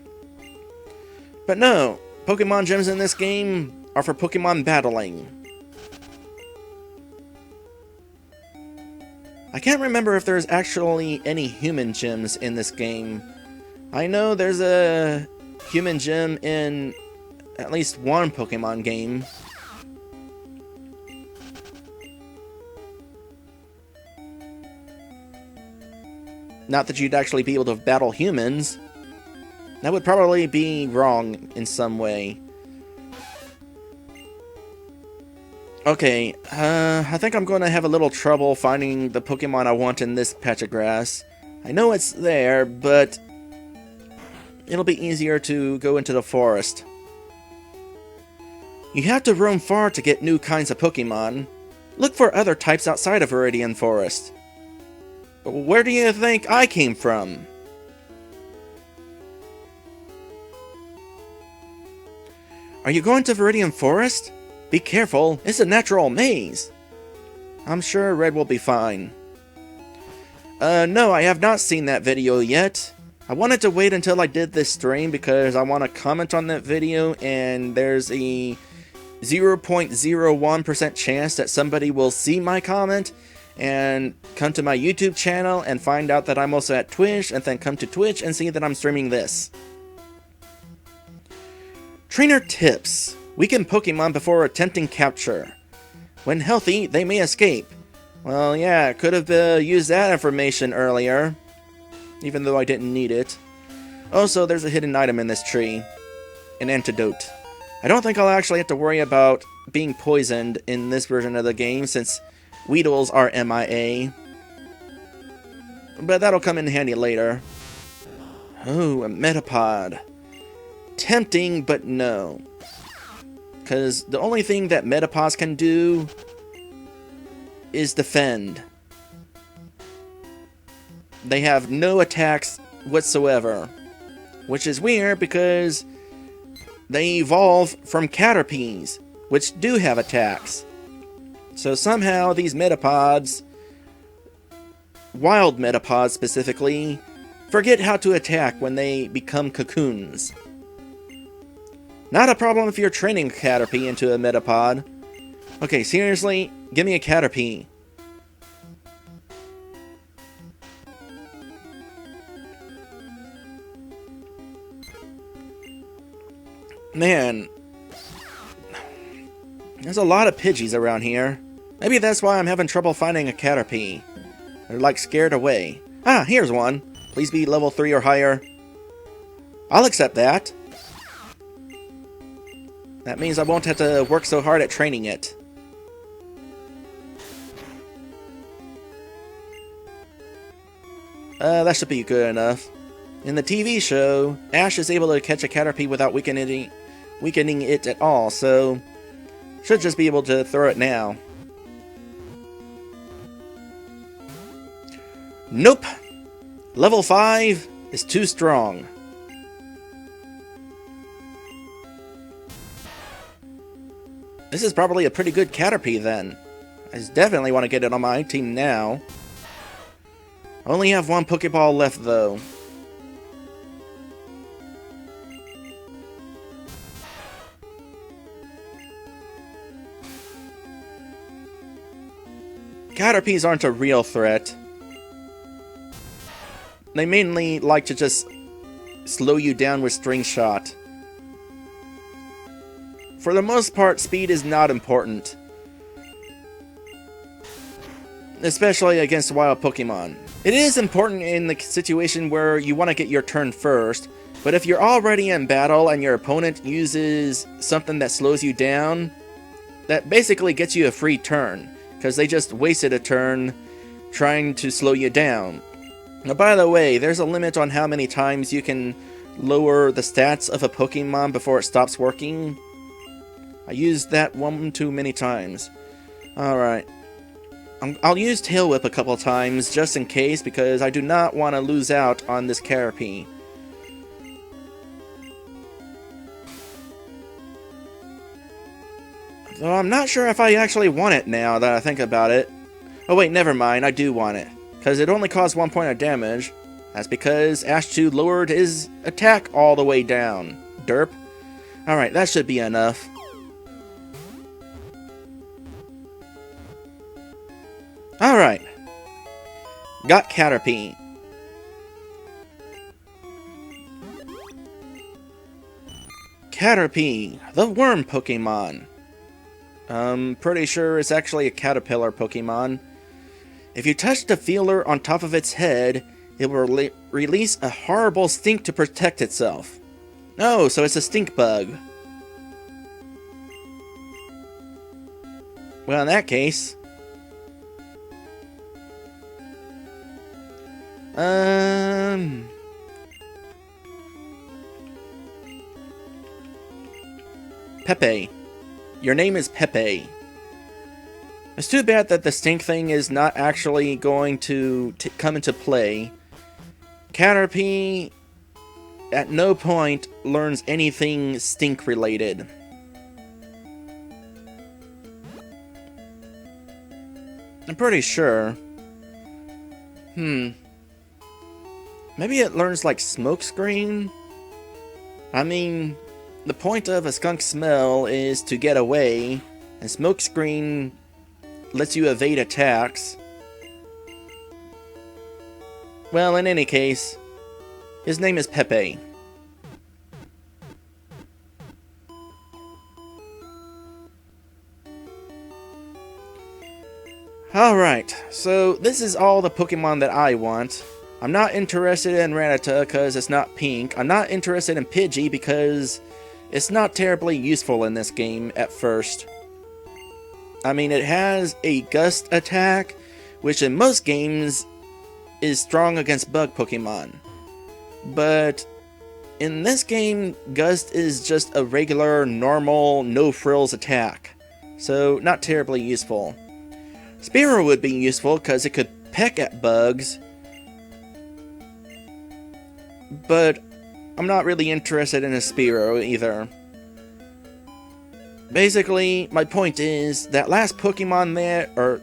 But no, Pokemon gyms in this game are for Pokemon battling. I can't remember if there's actually any human gyms in this game. I know there's a human gym in at least one Pokemon game. Not that you'd actually be able to battle humans. That would probably be wrong in some way. Okay, I think I'm going to have a little trouble finding the Pokemon I want in this patch of grass. I know it's there, but it'll be easier to go into the forest. You have to roam far to get new kinds of Pokemon. Look for other types outside of Viridian Forest. Where do you think I came from? Are you going to Viridian Forest? Be careful, it's a natural maze. I'm sure Red will be fine. No, I have not seen that video yet. I wanted to wait until I did this stream because I want to comment on that video, and there's a 0.01% chance that somebody will see my comment and come to my YouTube channel and find out that I'm also at Twitch, and then come to Twitch and see that I'm streaming this. Trainer tips. Weaken Pokemon before attempting capture. When healthy, they may escape. Well, yeah, could have used that information earlier, even though I didn't need it. Also, there's a hidden item in this tree. An antidote. I don't think I'll actually have to worry about being poisoned in this version of the game, since Weedles are MIA. But that'll come in handy later. Oh, a Metapod. Tempting, but no. Because the only thing that Metapods can do is defend. They have no attacks whatsoever. Which is weird because they evolve from Caterpies, which do have attacks. So somehow these Metapods, wild Metapods specifically, forget how to attack when they become cocoons. Not a problem if you're training a Caterpie into a Metapod. Okay, seriously, give me a Caterpie. Man, there's a lot of Pidgeys around here. Maybe that's why I'm having trouble finding a Caterpie. They're like scared away. Ah, here's one. Please be level 3 or higher. I'll accept that. That means I won't have to work so hard at training it. That should be good enough. In the TV show, Ash is able to catch a Caterpie without weakening it at all, so should just be able to throw it now. Nope! Level 5 is too strong. This is probably a pretty good Caterpie then. I definitely want to get it on my team now. I only have one Pokeball left though. Caterpies aren't a real threat. They mainly like to just slow you down with String Shot. For the most part, speed is not important. Especially against wild Pokemon. It is important in the situation where you want to get your turn first, but if you're already in battle and your opponent uses something that slows you down, that basically gets you a free turn, because they just wasted a turn trying to slow you down. Now, by the way, there's a limit on how many times you can lower the stats of a Pokemon before it stops working. I used that one too many times. Alright. I'll use Tail Whip a couple times just in case, because I do not want to lose out on this Caterpie. Though I'm not sure if I actually want it now that I think about it. Oh wait, never mind, I do want it. Because it only caused 1 point of damage. That's because Ash 2 lowered his attack all the way down. Derp. Alright, that should be enough. Alright. Got Caterpie. Caterpie, the worm Pokemon. I'm pretty sure it's actually a caterpillar Pokemon. If you touch the feeler on top of its head, it will release a horrible stink to protect itself. Oh, so it's a stink bug. Well, in that case... Pepe. Your name is Pepe. It's too bad that the stink thing is not actually going to come into play. Caterpie at no point learns anything stink related. I'm pretty sure. Maybe it learns like smokescreen? I mean, the point of a skunk smell is to get away, and smokescreen lets you evade attacks. Well, in any case, his name is Pepe. Alright, so this is all the Pokemon that I want. I'm not interested in Rattata because it's not pink. I'm not interested in Pidgey because it's not terribly useful in this game at first. I mean, it has a Gust attack, which in most games is strong against bug Pokemon. But in this game, Gust is just a regular, normal, no-frills attack. So, not terribly useful. Spearow would be useful because it could peck at bugs. But I'm not really interested in a Spearow either. Basically, my point is, that last Pokemon there, or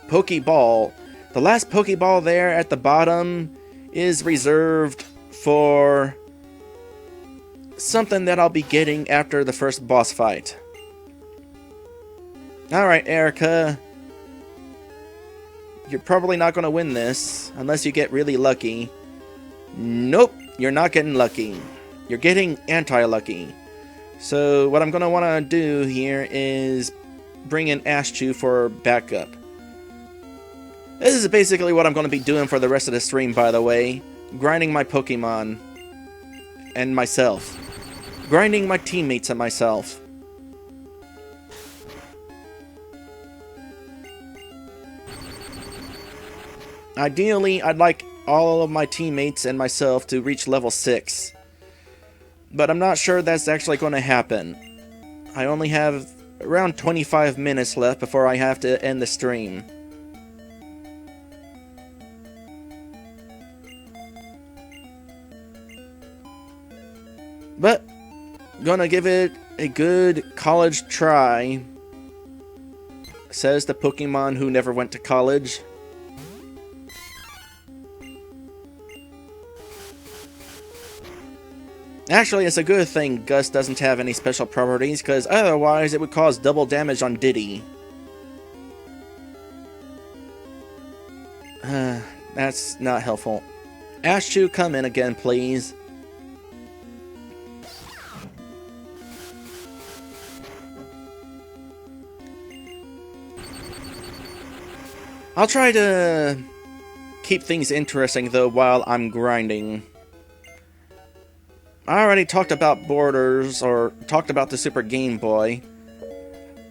Pokeball, the last Pokeball there at the bottom is reserved for something that I'll be getting after the first boss fight. Alright, Erica. You're probably not going to win this, unless you get really lucky. Nope, you're not getting lucky. You're getting anti-lucky. So what I'm going to want to do here is bring in Ashchew for backup. This is basically what I'm going to be doing for the rest of the stream, by the way. Grinding my Pokemon. And myself. Grinding my teammates and myself. Ideally, I'd like all of my teammates and myself to reach level 6. But I'm not sure that's actually going to happen. I only have around 25 minutes left before I have to end the stream. But gonna give it a good college try, says the Pokemon who never went to college. Actually, it's a good thing Gus doesn't have any special properties, because otherwise it would cause double damage on Diddy. That's not helpful. Ashchu, come in again, please. I'll try to keep things interesting, though, while I'm grinding. I already talked about borders, or talked about the Super Game Boy.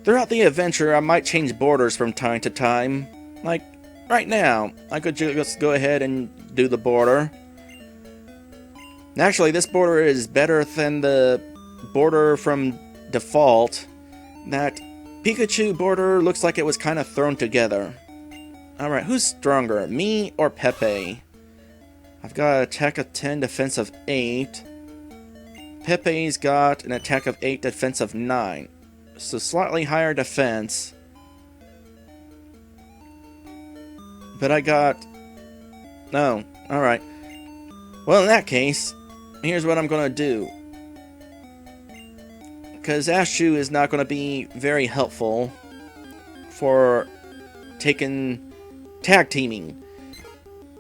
Throughout the adventure, I might change borders from time to time. Like, right now, I could just go ahead and do the border. Actually, this border is better than the border from default. That Pikachu border looks like it was kind of thrown together. Alright, who's stronger, me or Pepe? I've got an attack of 10, defense of 8. Pepe's got an attack of 8, defense of 9. So slightly higher defense. But I got... No, alright. Well, in that case, here's what I'm going to do. Because Ashchu is not going to be very helpful for taking... tag teaming.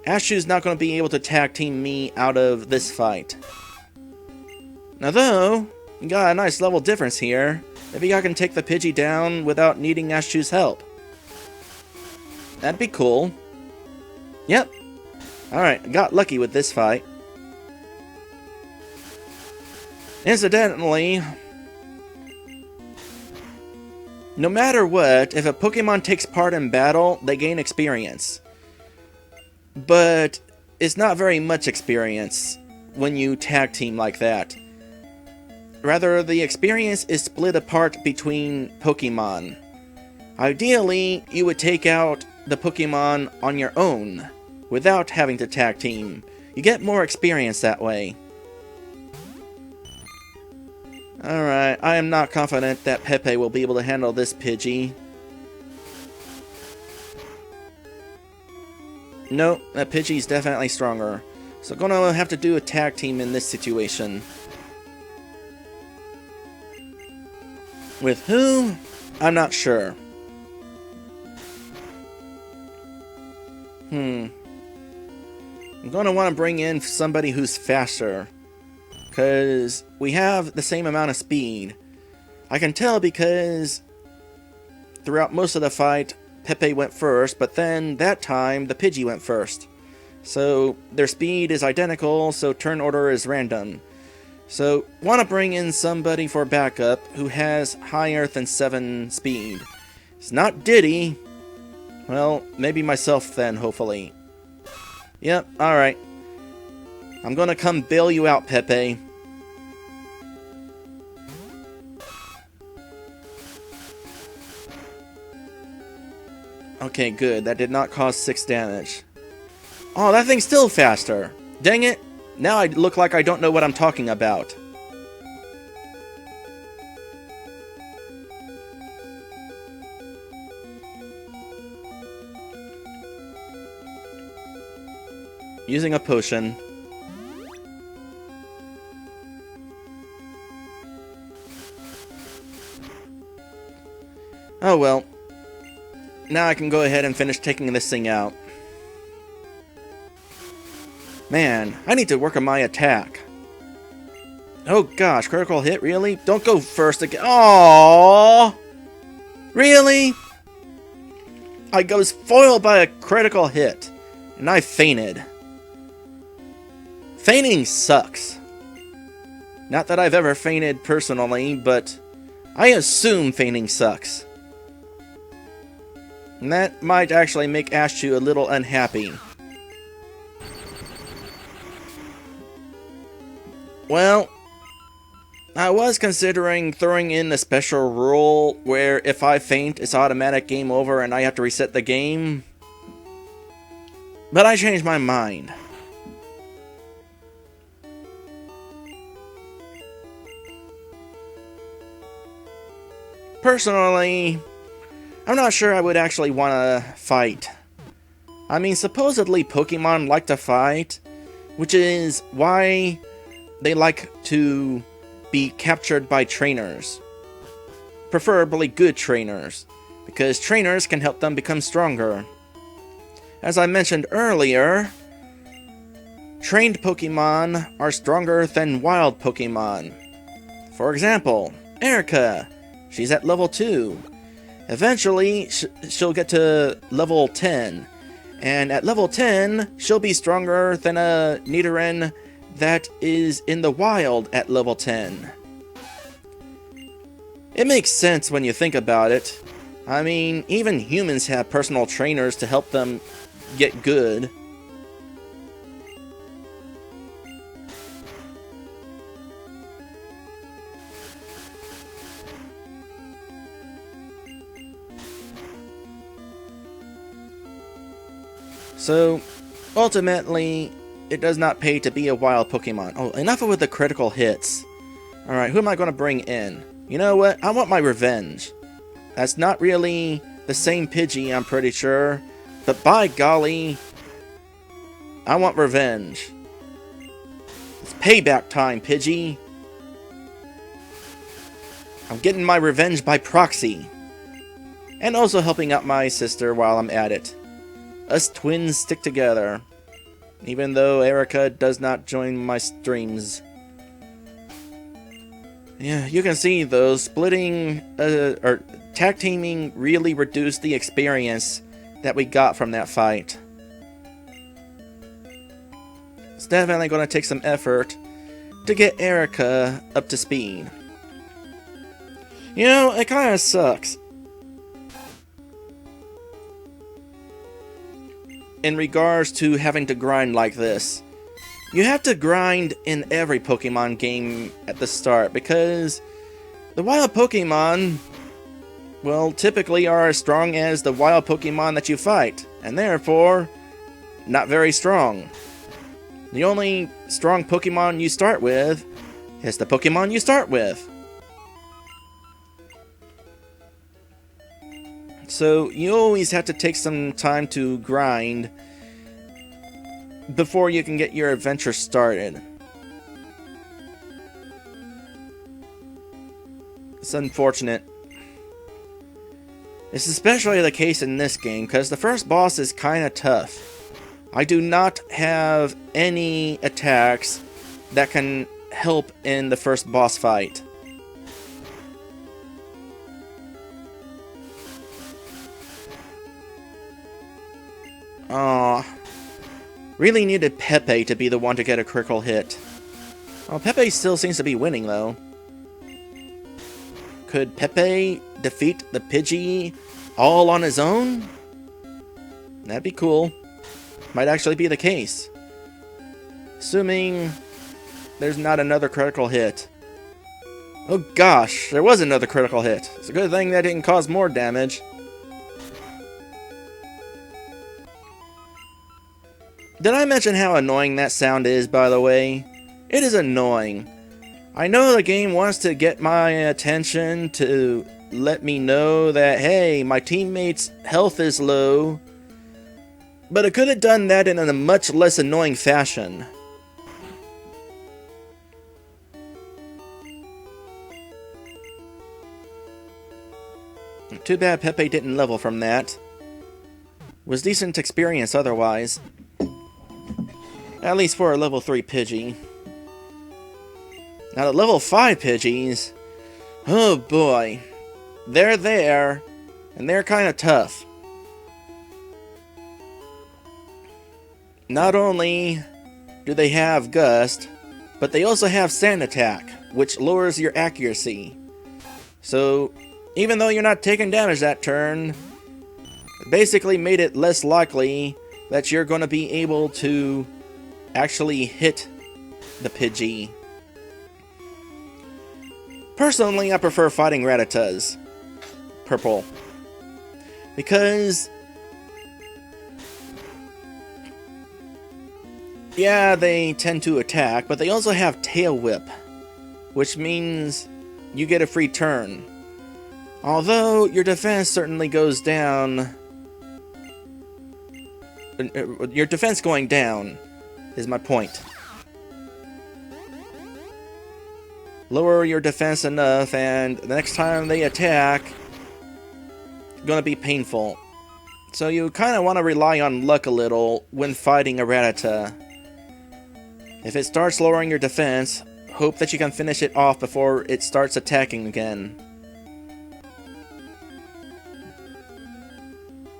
Ashchu's not going to be able to tag team me out of this fight. Now though, we got a nice level difference here. Maybe I can take the Pidgey down without needing Ashchu's help. That'd be cool. Yep. Alright, got lucky with this fight. Incidentally, no matter what, if a Pokemon takes part in battle, they gain experience. But it's not very much experience when you tag team like that. Rather, the experience is split apart between Pokemon. Ideally, you would take out the Pokemon on your own, without having to tag team. You get more experience that way. Alright, I am not confident that Pepe will be able to handle this Pidgey. Nope, that Pidgey's definitely stronger. So gonna have to do a tag team in this situation. With who? I'm not sure. I'm gonna want to bring in somebody who's faster. Because we have the same amount of speed. I can tell because throughout most of the fight, Pepe went first, but then that time, the Pidgey went first. So their speed is identical, so turn order is random. So, want to bring in somebody for backup who has higher than 7 speed. It's not Diddy. Well, maybe myself then, hopefully. Yep, alright. I'm gonna come bail you out, Pepe. Okay, good. That did not cause 6 damage. Oh, that thing's still faster. Dang it. Now I look like I don't know what I'm talking about. Using a potion. Oh well. Now I can go ahead and finish taking this thing out. Man, I need to work on my attack. Oh gosh, critical hit, really? Don't go first again. Aww! Really? I was foiled by a critical hit, and I fainted. Fainting sucks. Not that I've ever fainted personally, but I assume fainting sucks. And that might actually make Ashchu a little unhappy. Well, I was considering throwing in a special rule where if I faint, it's automatic game over and I have to reset the game. But I changed my mind. Personally, I'm not sure I would actually want to fight. I mean, supposedly Pokemon like to fight, which is why they like to be captured by trainers. Preferably good trainers, because trainers can help them become stronger. As I mentioned earlier, trained Pokemon are stronger than wild Pokemon. For example, Erica, she's at level 2. Eventually, she'll get to level 10. And at level 10, she'll be stronger than a Nidoran that is in the wild at level 10. It makes sense when you think about it. I mean, even humans have personal trainers to help them get good. So, ultimately, it does not pay to be a wild Pokemon. Oh, enough with the critical hits. Alright, who am I going to bring in? You know what? I want my revenge. That's not really the same Pidgey, I'm pretty sure. But by golly, I want revenge. It's payback time, Pidgey. I'm getting my revenge by proxy. And also helping out my sister while I'm at it. Us twins stick together. Even though Erica does not join my streams. Yeah, you can see though, splitting, or tag teaming really reduced the experience that we got from that fight. It's definitely going to take some effort to get Erica up to speed. You know, it kind of sucks. In regards to having to grind like this. You have to grind in every Pokemon game at the start because the wild Pokemon, well, typically are as strong as the wild Pokemon that you fight, and therefore, not very strong. The only strong Pokemon you start with is the Pokemon you start with. So you always have to take some time to grind before you can get your adventure started. It's unfortunate. It's especially the case in this game because the first boss is kinda tough. I do not have any attacks that can help in the first boss fight. Aw. Really needed Pepe to be the one to get a critical hit. Well, Pepe still seems to be winning, though. Could Pepe defeat the Pidgey all on his own? That'd be cool. Might actually be the case. Assuming there's not another critical hit. Oh gosh, there was another critical hit. It's a good thing that didn't cause more damage. Did I mention how annoying that sound is, by the way? It is annoying. I know the game wants to get my attention to let me know that, hey, my teammate's health is low, but it could have done that in a much less annoying fashion. Too bad Pepe didn't level from that. Was decent experience otherwise. At least for a level 3 Pidgey. Now the level 5 Pidgeys, oh boy. They're there, and they're kinda tough. Not only do they have Gust, but they also have Sand Attack, which lowers your accuracy. So, even though you're not taking damage that turn, it basically made it less likely that you're going to be able to actually hit the Pidgey Personally, I prefer fighting Rattatas. Purple. Because... yeah, they tend to attack, but they also have Tail Whip, which means you get a free turn. Although, your defense certainly goes down... your defense going down is my point. Lower your defense enough, and the next time they attack, it's gonna be painful. So you kind of want to rely on luck a little when fighting a Rattata. If it starts lowering your defense, hope that you can finish it off before it starts attacking again.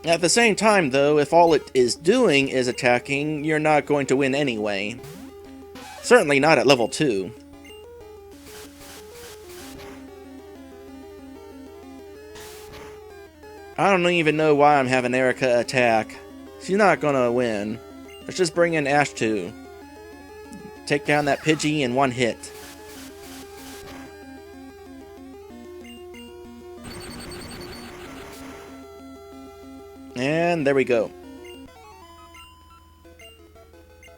At the same time, though, if all it is doing is attacking, you're not going to win anyway. Certainly not at level 2. I don't even know why I'm having Erica attack. She's not gonna win. Let's just bring in Ash 2. Take down that Pidgey in one hit. And there we go.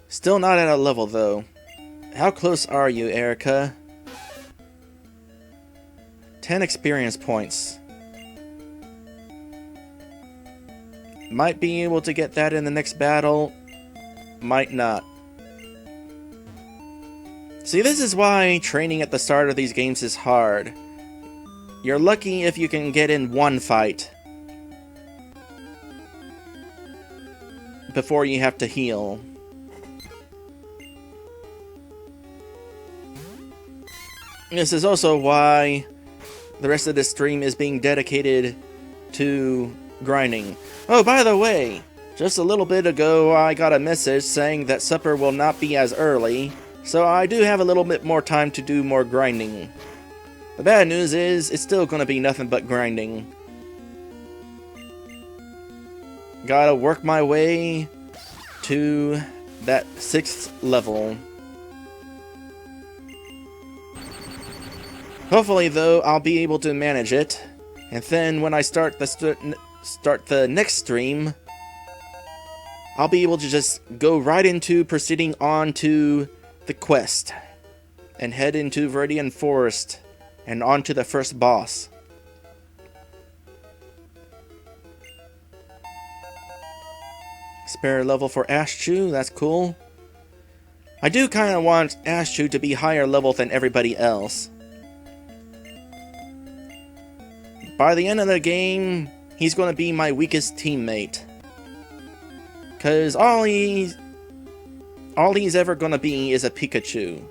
Still not at a level, though. How close are you, Erica? 10 experience points. Might be able to get that in the next battle. Might not. See, this is why training at the start of these games is hard. You're lucky if you can get in one fight before you have to heal. This is also why the rest of this stream is being dedicated to grinding. Oh, by the way, just a little bit ago I got a message saying that supper will not be as early, so I do have a little bit more time to do more grinding. The bad news is, it's still gonna be nothing but grinding. Gotta work my way to that 6th level. Hopefully, though, I'll be able to manage it, and then when I start the next stream, I'll be able to just go right into proceeding on to the quest and head into Viridian Forest and on to the first boss. Spare level for Ashchu, that's cool. I do kind of want Ashchu to be higher level than everybody else. By the end of the game, he's going to be my weakest teammate. Cause all he's ever going to be is a Pikachu.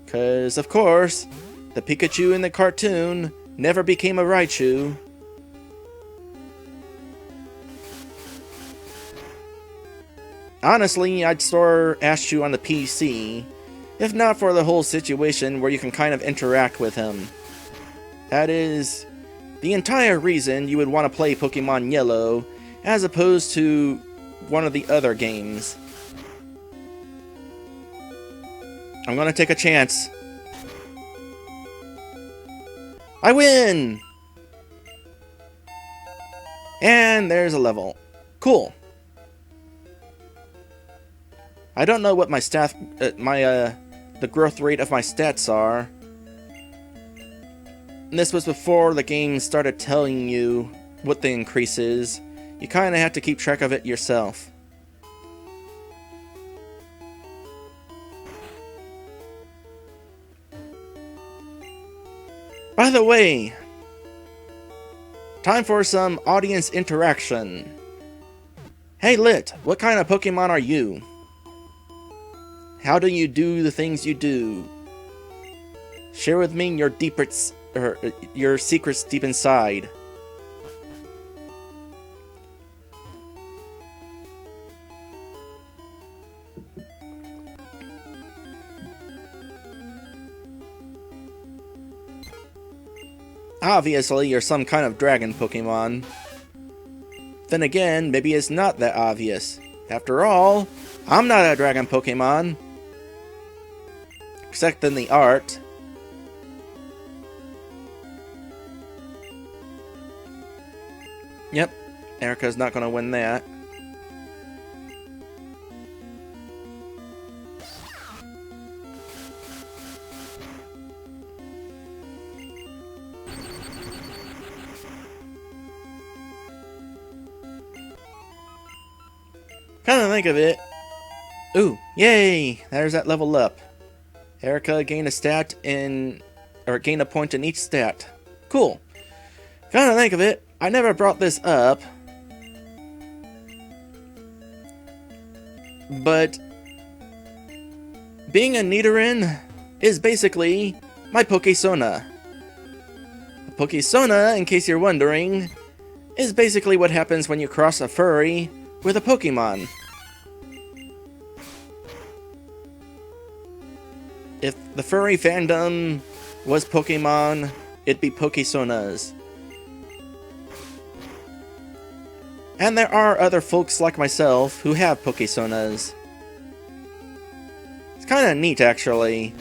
Cause of course, the Pikachu in the cartoon never became a Raichu. Honestly, I'd store Ashchu on the PC, if not for the whole situation where you can kind of interact with him. That is the entire reason you would want to play Pokemon Yellow, as opposed to one of the other games. I'm gonna take a chance. I win! And there's a level. Cool. I don't know what my the growth rate of my stats are. This was before the game started telling you what the increase is. You kinda have to keep track of it yourself. By the way, time for some audience interaction. Hey Lit, what kind of Pokemon are you? How do you do the things you do? Share with me your secrets deep inside. Obviously, you're some kind of dragon Pokemon. Then again, maybe it's not that obvious. After all, I'm not a dragon Pokemon. Except in the art. Yep, Erica's not gonna win that. Come to think of it. Ooh, yay! There's that level up. Erica gained a stat in, or gained a point in each stat. Cool. Come to think of it, I never brought this up. But being a Nidoran is basically my Pokésona. A Pokésona, in case you're wondering, is basically what happens when you cross a furry with a Pokemon. If the furry fandom was Pokemon, it'd be Pokésonas. And there are other folks like myself who have Pokésonas. It's kinda neat, actually.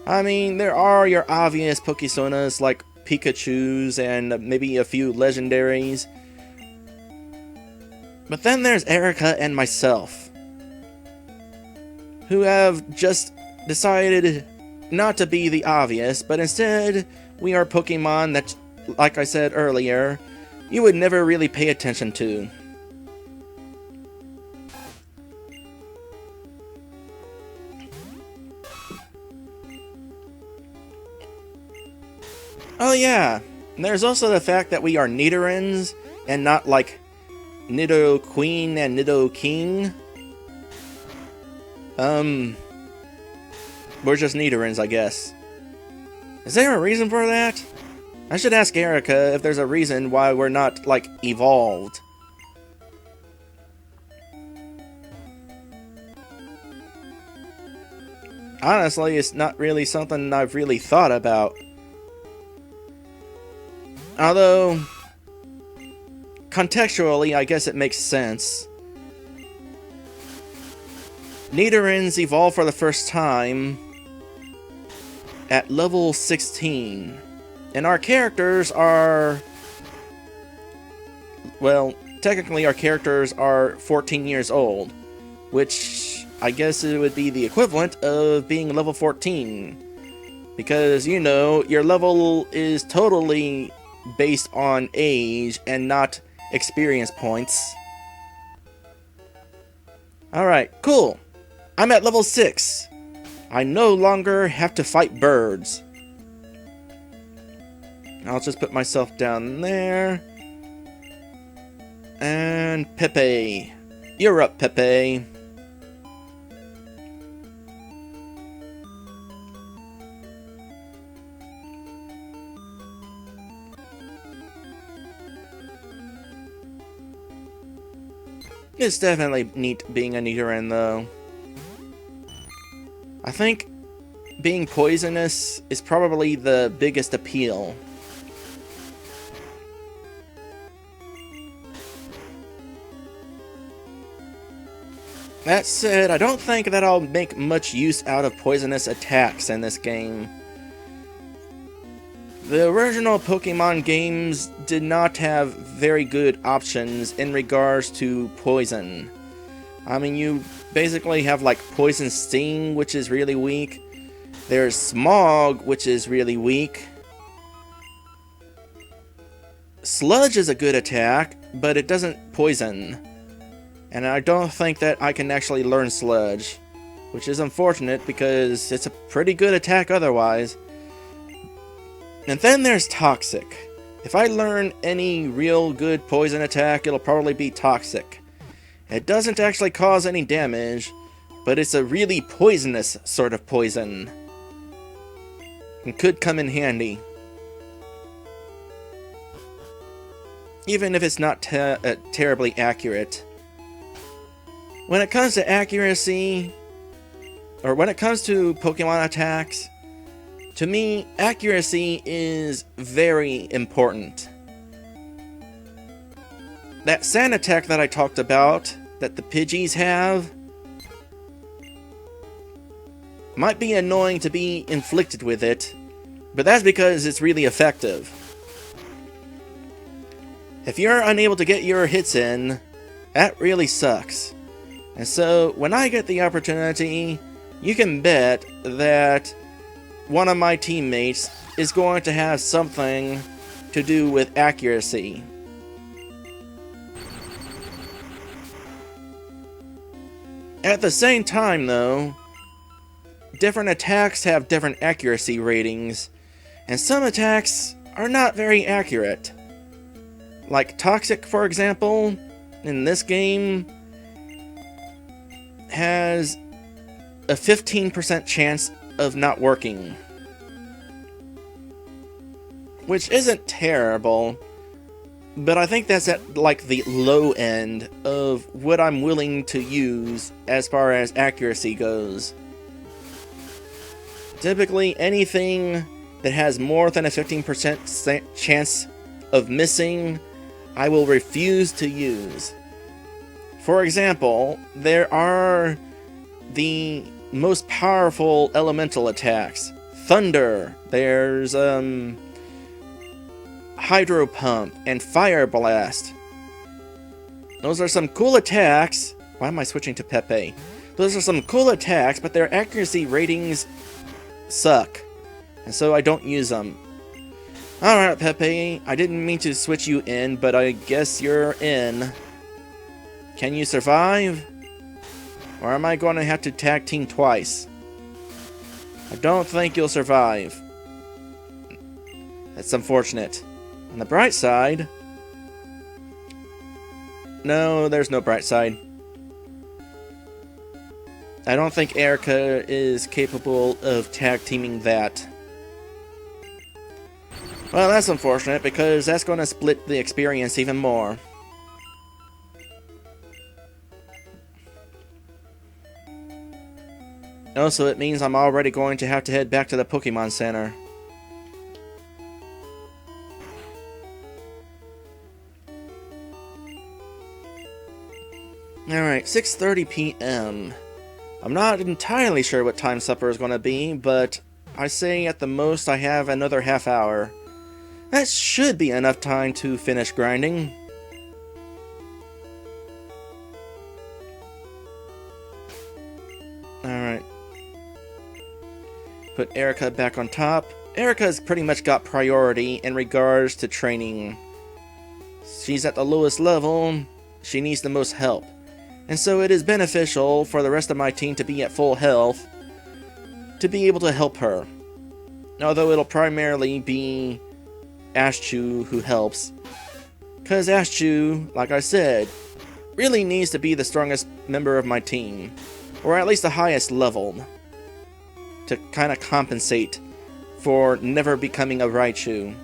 I mean, there are your obvious Pokésonas like Pikachus and maybe a few legendaries. But then there's Erica and myself, who have just decided not to be the obvious, but instead we are Pokemon that, like I said earlier, you would never really pay attention to. Oh yeah, and there's also the fact that we are Nidorans and not like Nido Queen and Nido King. We're just Nidorans, I guess. Is there a reason for that? I should ask Erica if there's a reason why we're not, like, evolved. Honestly, it's not really something I've really thought about. Although, contextually, I guess it makes sense. Nidorans evolve for the first time at level 16. And our characters are... well, technically our characters are 14 years old. Which, I guess it would be the equivalent of being level 14. Because, you know, your level is totally based on age and not experience points. Alright, cool. I'm at level 6. I no longer have to fight birds. I'll just put myself down there. And Pepe. You're up, Pepe. It's definitely neat being a Nidoran, though. I think being poisonous is probably the biggest appeal. That said, I don't think that I'll make much use out of poisonous attacks in this game. The original Pokemon games did not have very good options in regards to poison. I mean, you basically have like Poison Sting, which is really weak. There's Smog, which is really weak. Sludge is a good attack, but it doesn't poison. And I don't think that I can actually learn Sludge, which is unfortunate because it's a pretty good attack otherwise. And then there's Toxic. If I learn any real good poison attack, it'll probably be Toxic. It doesn't actually cause any damage, but it's a really poisonous sort of poison. And could come in handy. Even if it's not terribly accurate. When it comes to accuracy, or when it comes to Pokemon attacks, to me, accuracy is very important. That sand attack that I talked about, that the Pidgeys have, might be annoying to be inflicted with it, but that's because it's really effective. If you're unable to get your hits in, that really sucks. And so, when I get the opportunity, you can bet that one of my teammates is going to have something to do with accuracy. At the same time, though, different attacks have different accuracy ratings, and some attacks are not very accurate. Like Toxic, for example, in this game, has a 15% chance of not working. Which isn't terrible, but I think that's at like the low end of what I'm willing to use as far as accuracy goes. Typically, anything that has more than a 15% chance of missing, I will refuse to use. For example, there are the most powerful elemental attacks. Thunder, there's Hydro Pump, and Fire Blast. Those are some cool attacks. Why am I switching to Pepe? Those are some cool attacks, but their accuracy ratings suck, and so I don't use them. Alright, Pepe, I didn't mean to switch you in, but I guess you're in. Can you survive? Or am I going to have to tag team twice? I don't think you'll survive. That's unfortunate. On the bright side... No, there's no bright side. I don't think Erica is capable of tag teaming that. Well, that's unfortunate, because that's going to split the experience even more. Also, it means I'm already going to have to head back to the Pokemon Center. Alright, 6:30 p.m. I'm not entirely sure what time supper is going to be, but I say at the most I have another half hour. That should be enough time to finish grinding. Alright. Put Erica back on top. Erica's pretty much got priority in regards to training. She's at the lowest level. She needs the most help. And so it is beneficial for the rest of my team to be at full health to be able to help her. Although it'll primarily be Ashchu who helps. Because Ashchu, like I said, really needs to be the strongest member of my team. Or at least the highest level. To kind of compensate for never becoming a Raichu.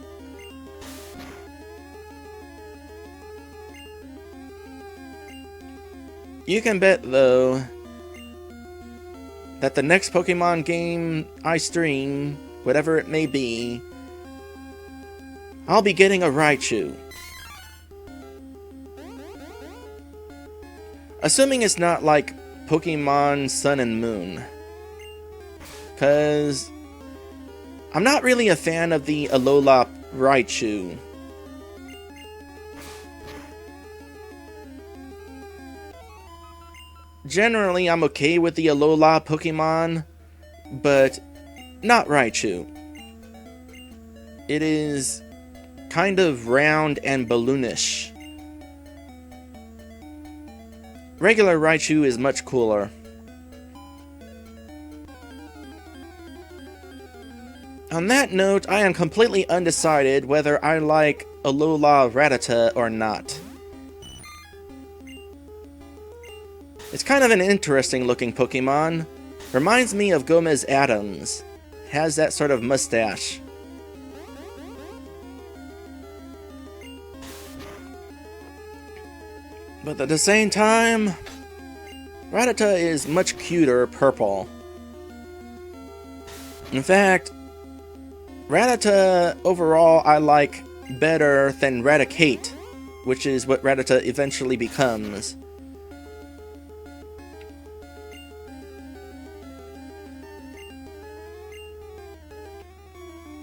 You can bet, though, that the next Pokemon game I stream, whatever it may be, I'll be getting a Raichu. Assuming it's not like Pokemon Sun and Moon. Because I'm not really a fan of the Alola Raichu. Generally, I'm okay with the Alola Pokemon, but not Raichu. It is kind of round and balloonish. Regular Raichu is much cooler. On that note, I am completely undecided whether I like Alola Rattata or not. It's kind of an interesting looking Pokemon. Reminds me of Gomez Adams. Has that sort of mustache. But at the same time, Rattata is much cuter purple. In fact, Rattata overall I like better than Raticate, which is what Rattata eventually becomes.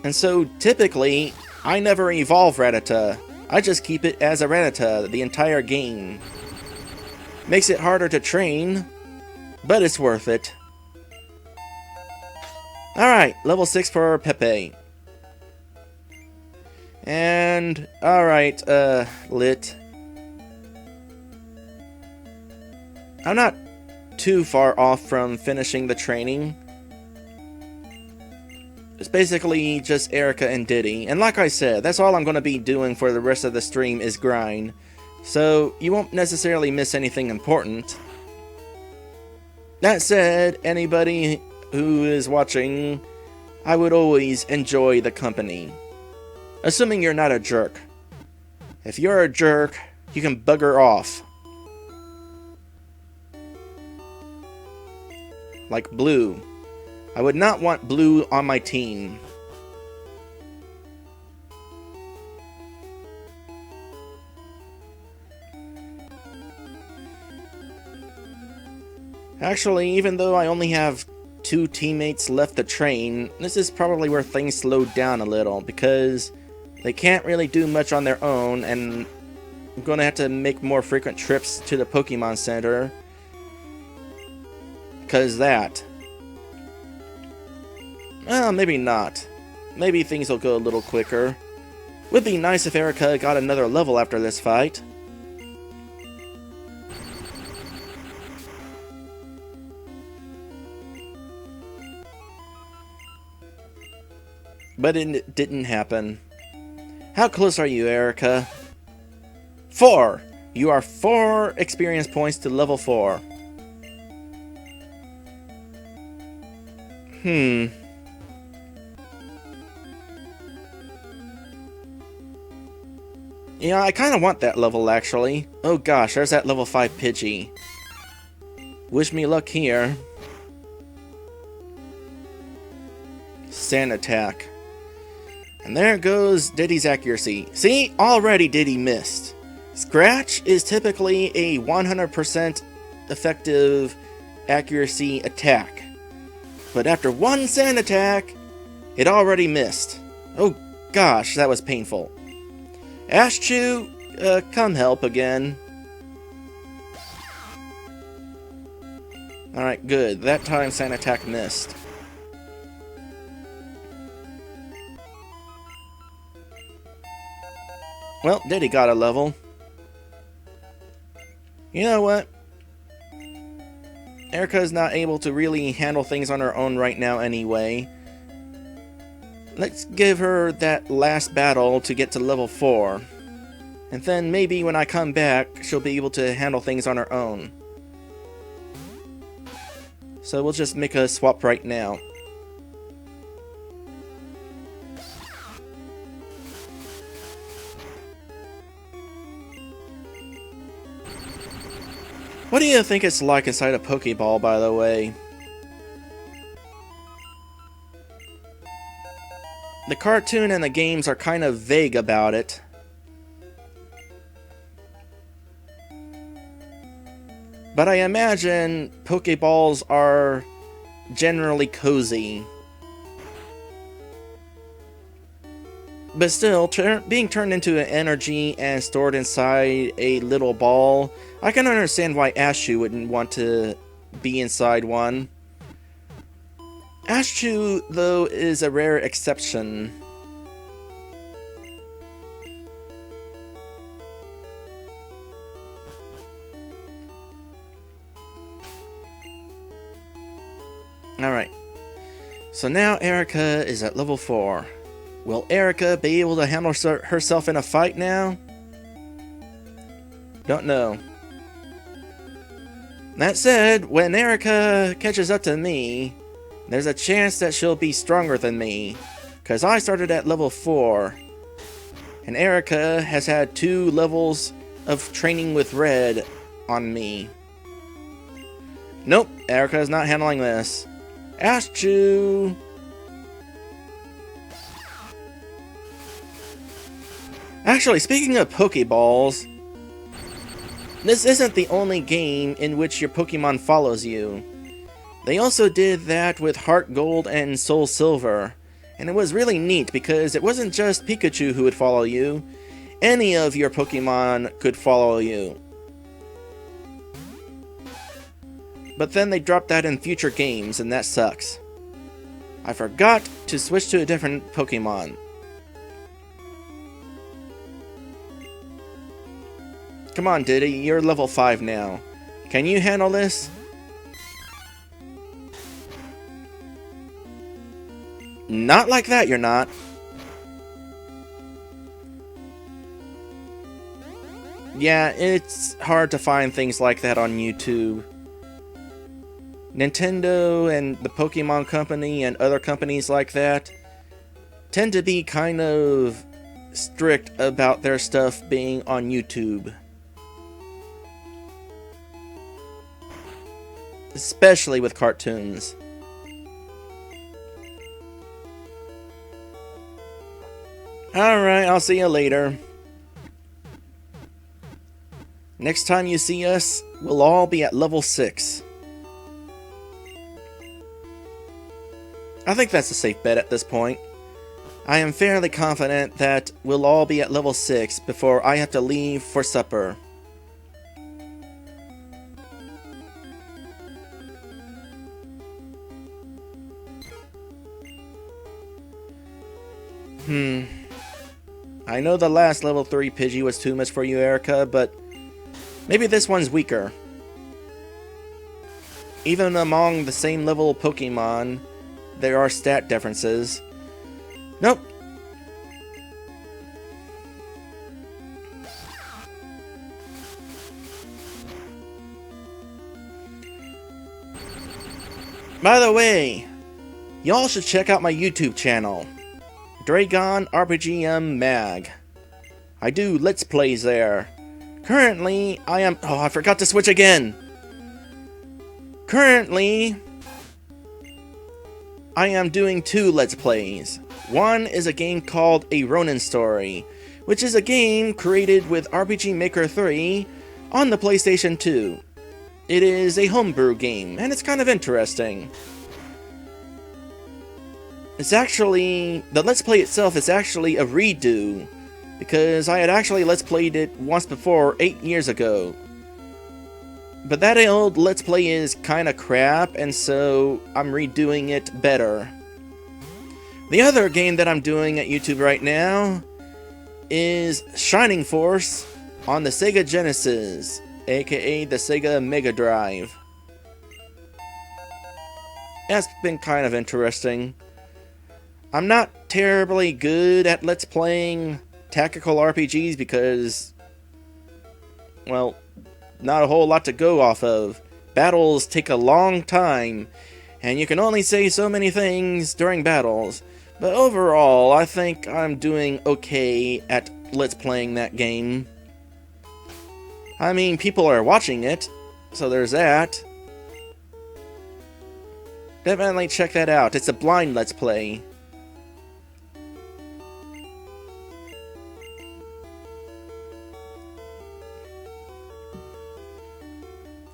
And so, typically, I never evolve Rattata. I just keep it as a Rattata the entire game. Makes it harder to train, but it's worth it. Alright, level 6 for Pepe. And, alright, Lit. I'm not too far off from finishing the training. It's basically just Erica and Diddy. And like I said, that's all I'm going to be doing for the rest of the stream is grind. So, you won't necessarily miss anything important. That said, anybody who is watching, I would always enjoy the company. Assuming you're not a jerk. If you're a jerk, you can bugger off. Like Blue. I would not want Blue on my team. Actually, even though I only have 2 teammates left to train, this is probably where things slow down a little, because they can't really do much on their own, and I'm going to have to make more frequent trips to the Pokemon Center. Because that. Well, maybe not. Maybe things will go a little quicker. Would be nice if Erica got another level after this fight. But it didn't happen. How close are you, Erica? 4! You are 4 experience points to level 4. Yeah, I kind of want that level, actually. Oh gosh, there's that level 5 Pidgey. Wish me luck here. Sand Attack. And there goes Diddy's accuracy. See? Already Diddy missed. Scratch is typically a 100% effective accuracy attack. But after one Sand Attack, it already missed. Oh gosh, that was painful. Ashchew, come help again. Alright, good. That time Sand Attack missed. Well, Diddy got a level. You know what? Erica's not able to really handle things on her own right now anyway. Let's give her that last battle to get to level 4. And then maybe when I come back, she'll be able to handle things on her own. So we'll just make a swap right now. What do you think it's like inside a Pokeball, by the way? The cartoon and the games are kind of vague about it. But I imagine Pokeballs are generally cozy. But still, being turned into an energy and stored inside a little ball, I can understand why Ashchew wouldn't want to be inside one. Ashchew, though, is a rare exception. Alright. So now Erica is at level 4. Will Erica be able to handle herself in a fight now? Don't know. That said, when Erica catches up to me, there's a chance that she'll be stronger than me. Because I started at level 4. And Erica has had 2 levels of training with Red on me. Nope, Erica is not handling this. Ashchew! Actually, speaking of Pokeballs, this isn't the only game in which your Pokemon follows you. They also did that with Heart Gold and Soul Silver, and it was really neat because it wasn't just Pikachu who would follow you, any of your Pokemon could follow you. But then they dropped that in future games, and that sucks. I forgot to switch to a different Pokemon. Come on, Diddy, you're level 5 now. Can you handle this? Not like that, you're not. Yeah, it's hard to find things like that on YouTube. Nintendo and the Pokemon Company and other companies like that tend to be kind of strict about their stuff being on YouTube. Especially with cartoons. Alright, I'll see you later. Next time you see us, we'll all be at level 6. I think that's a safe bet at this point. I am fairly confident that we'll all be at level 6 before I have to leave for supper. I know the last level 3 Pidgey was too much for you, Erica, but maybe this one's weaker. Even among the same level Pokemon, there are stat differences. Nope. By the way, y'all should check out my YouTube channel, Dragon RPGM Mag. I do Let's Plays there. Currently, oh, I forgot to switch again! Currently, I am doing 2 Let's Plays. One is a game called A Ronin Story, which is a game created with RPG Maker 3 on the PlayStation 2. It is a homebrew game, and it's kind of interesting. The Let's Play itself is actually a redo, because I had actually Let's Played it once before, 8 years ago. But that old Let's Play is kinda crap, and so I'm redoing it better. The other game that I'm doing at YouTube right now is Shining Force on the Sega Genesis, aka the Sega Mega Drive. That's been kind of interesting. I'm not terribly good at Let's Playing tactical RPGs because, well, not a whole lot to go off of. Battles take a long time, and you can only say so many things during battles. But overall, I think I'm doing okay at Let's Playing that game. I mean, people are watching it, so there's that. Definitely check that out. It's a blind Let's Play.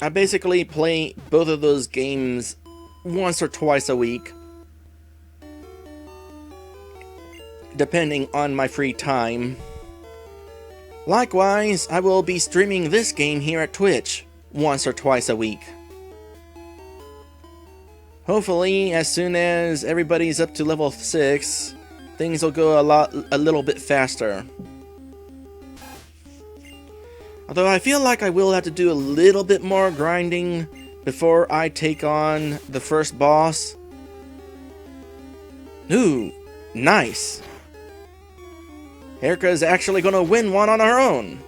I basically play both of those games once or twice a week, depending on my free time. Likewise, I will be streaming this game here at Twitch once or twice a week. Hopefully, as soon as everybody's up to level 6, things will go a little bit faster. Although I feel like I will have to do a little bit more grinding before I take on the first boss. Ooh, nice. Erica is actually gonna win one on her own.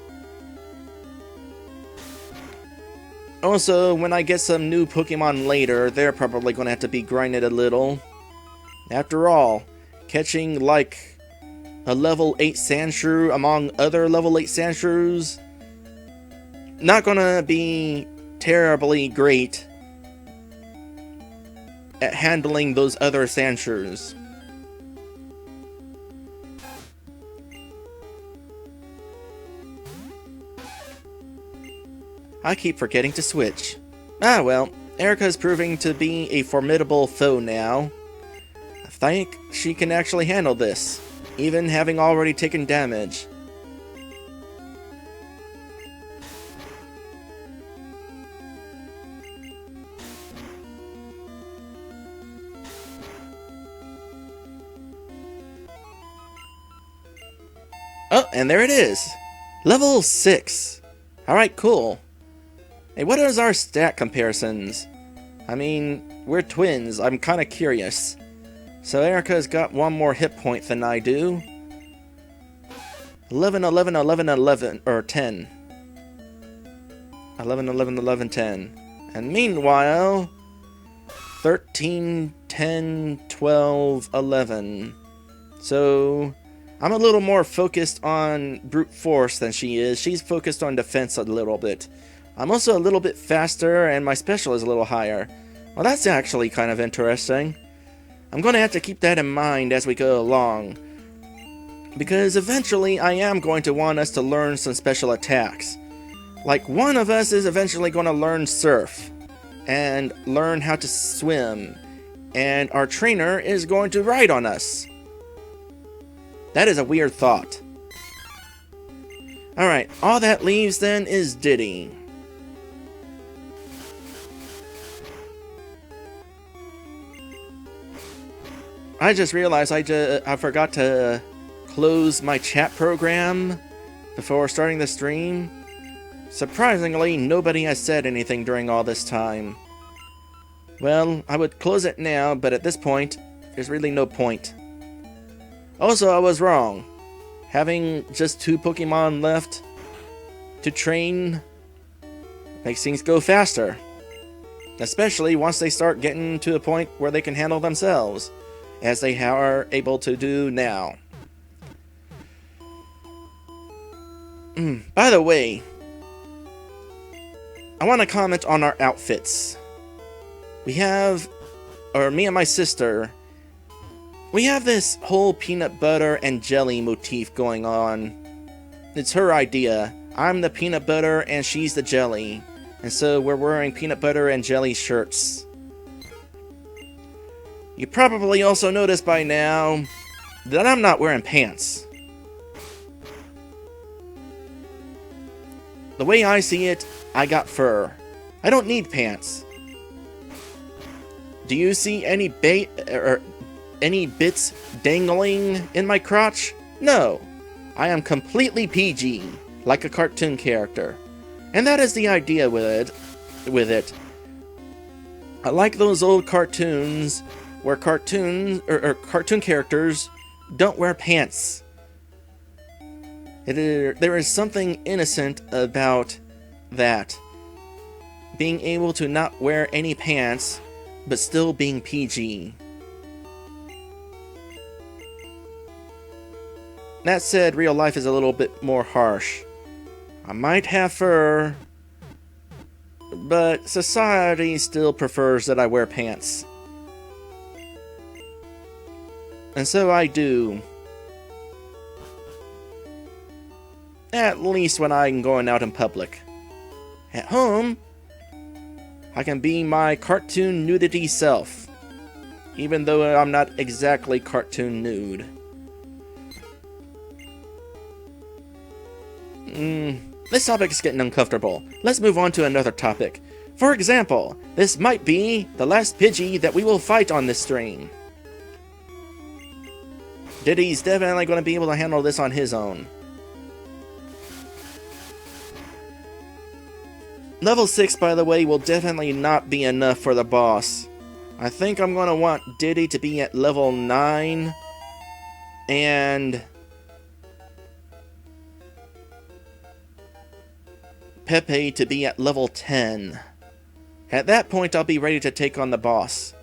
Also, when I get some new Pokemon later, they're probably gonna have to be grinded a little. After all, catching like a level 8 Sandshrew among other level 8 Sandshrews, not gonna be terribly great at handling those other Sandshrews. I keep forgetting to switch. Ah well, Erica's proving to be a formidable foe now. I think she can actually handle this, even having already taken damage. Oh, and there it is. Level 6. Alright, cool. Hey, what is our stat comparisons? I mean, we're twins. I'm kind of curious. So Erica's got one more hit point than I do. 11, 11, 11, 11, or 10. 11, 11, 11, 10. And meanwhile, 13, 10, 12, 11. So I'm a little more focused on brute force than she is. She's focused on defense a little bit. I'm also a little bit faster, and my special is a little higher. Well, that's actually kind of interesting. I'm going to have to keep that in mind as we go along, because eventually I am going to want us to learn some special attacks. Like, one of us is eventually going to learn surf, and learn how to swim, and our trainer is going to ride on us. That is a weird thought. Alright, all that leaves then is Diddy. I just realized I forgot to close my chat program before starting the stream. Surprisingly, nobody has said anything during all this time. Well, I would close it now, but at this point, there's really no point. Also, I was wrong. Having just 2 Pokemon left to train makes things go faster. Especially once they start getting to a point where they can handle themselves, as they are able to do now. By the way, I want to comment on our outfits. We have, or me and my sister, we have this whole peanut butter and jelly motif going on. It's her idea. I'm the peanut butter and she's the jelly. And so we're wearing peanut butter and jelly shirts. You probably also noticed by now that I'm not wearing pants. The way I see it, I got fur. I don't need pants. Do you see any any bits dangling in my crotch? No. I am completely PG, like a cartoon character. And that is the idea with it. I like those old cartoons where cartoon characters don't wear pants. There is something innocent about that. Being able to not wear any pants, but still being PG. That said, real life is a little bit more harsh. I might have fur, but society still prefers that I wear pants. And so I do. At least when I'm going out in public. At home, I can be my cartoon nudity self, even though I'm not exactly cartoon nude. This topic is getting uncomfortable. Let's move on to another topic. For example, this might be the last Pidgey that we will fight on this stream. Diddy's definitely going to be able to handle this on his own. Level 6, by the way, will definitely not be enough for the boss. I think I'm going to want Diddy to be at level 9, and Pepe to be at level 10. At that point, I'll be ready to take on the boss.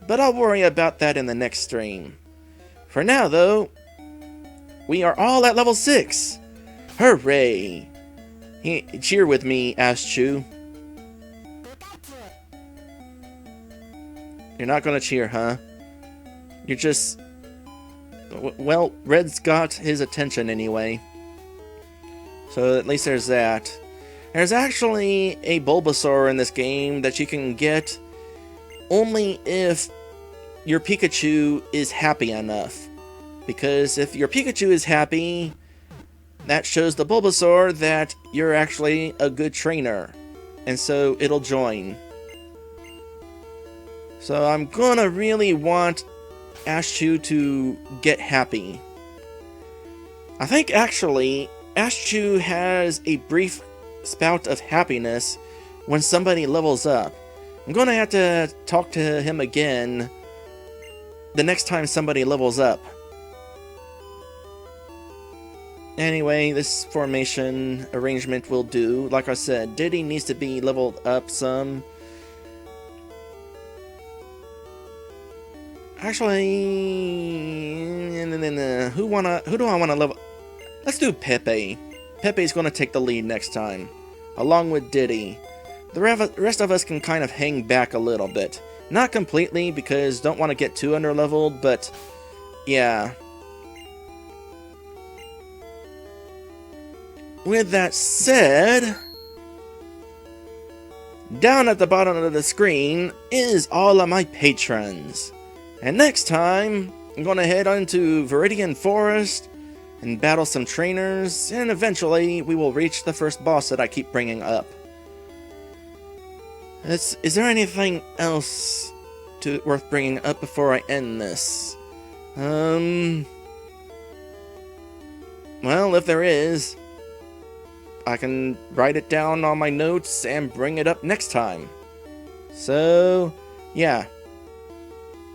But I'll worry about that in the next stream. For now, though, we are all at level 6. Hooray! Cheer with me, Ashchu. You're not gonna cheer, huh? You're just... Well, Red's got his attention anyway. So at least there's that. There's actually a Bulbasaur in this game that you can get only if your Pikachu is happy enough. Because if your Pikachu is happy, that shows the Bulbasaur that you're actually a good trainer. And so it'll join. So I'm gonna really want Ashchu to get happy. I think actually, Ashchu has a brief spout of happiness when somebody levels up. I'm gonna have to talk to him again the next time somebody levels up. Anyway, this formation arrangement will do. Like I said, Diddy needs to be leveled up some. Actually, who do I wanna level? Let's do Pepe. Pepe's gonna take the lead next time, along with Diddy. The rest of us can kind of hang back a little bit. Not completely, because don't want to get too underleveled, but yeah. With that said, down at the bottom of the screen is all of my patrons. And next time, I'm going to head on to Viridian Forest and battle some trainers, and eventually we will reach the first boss that I keep bringing up. Is there anything else worth bringing up before I end this? Well, if there is, I can write it down on my notes and bring it up next time. So, yeah.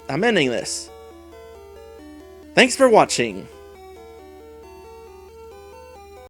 I'm ending this. Thanks for watching.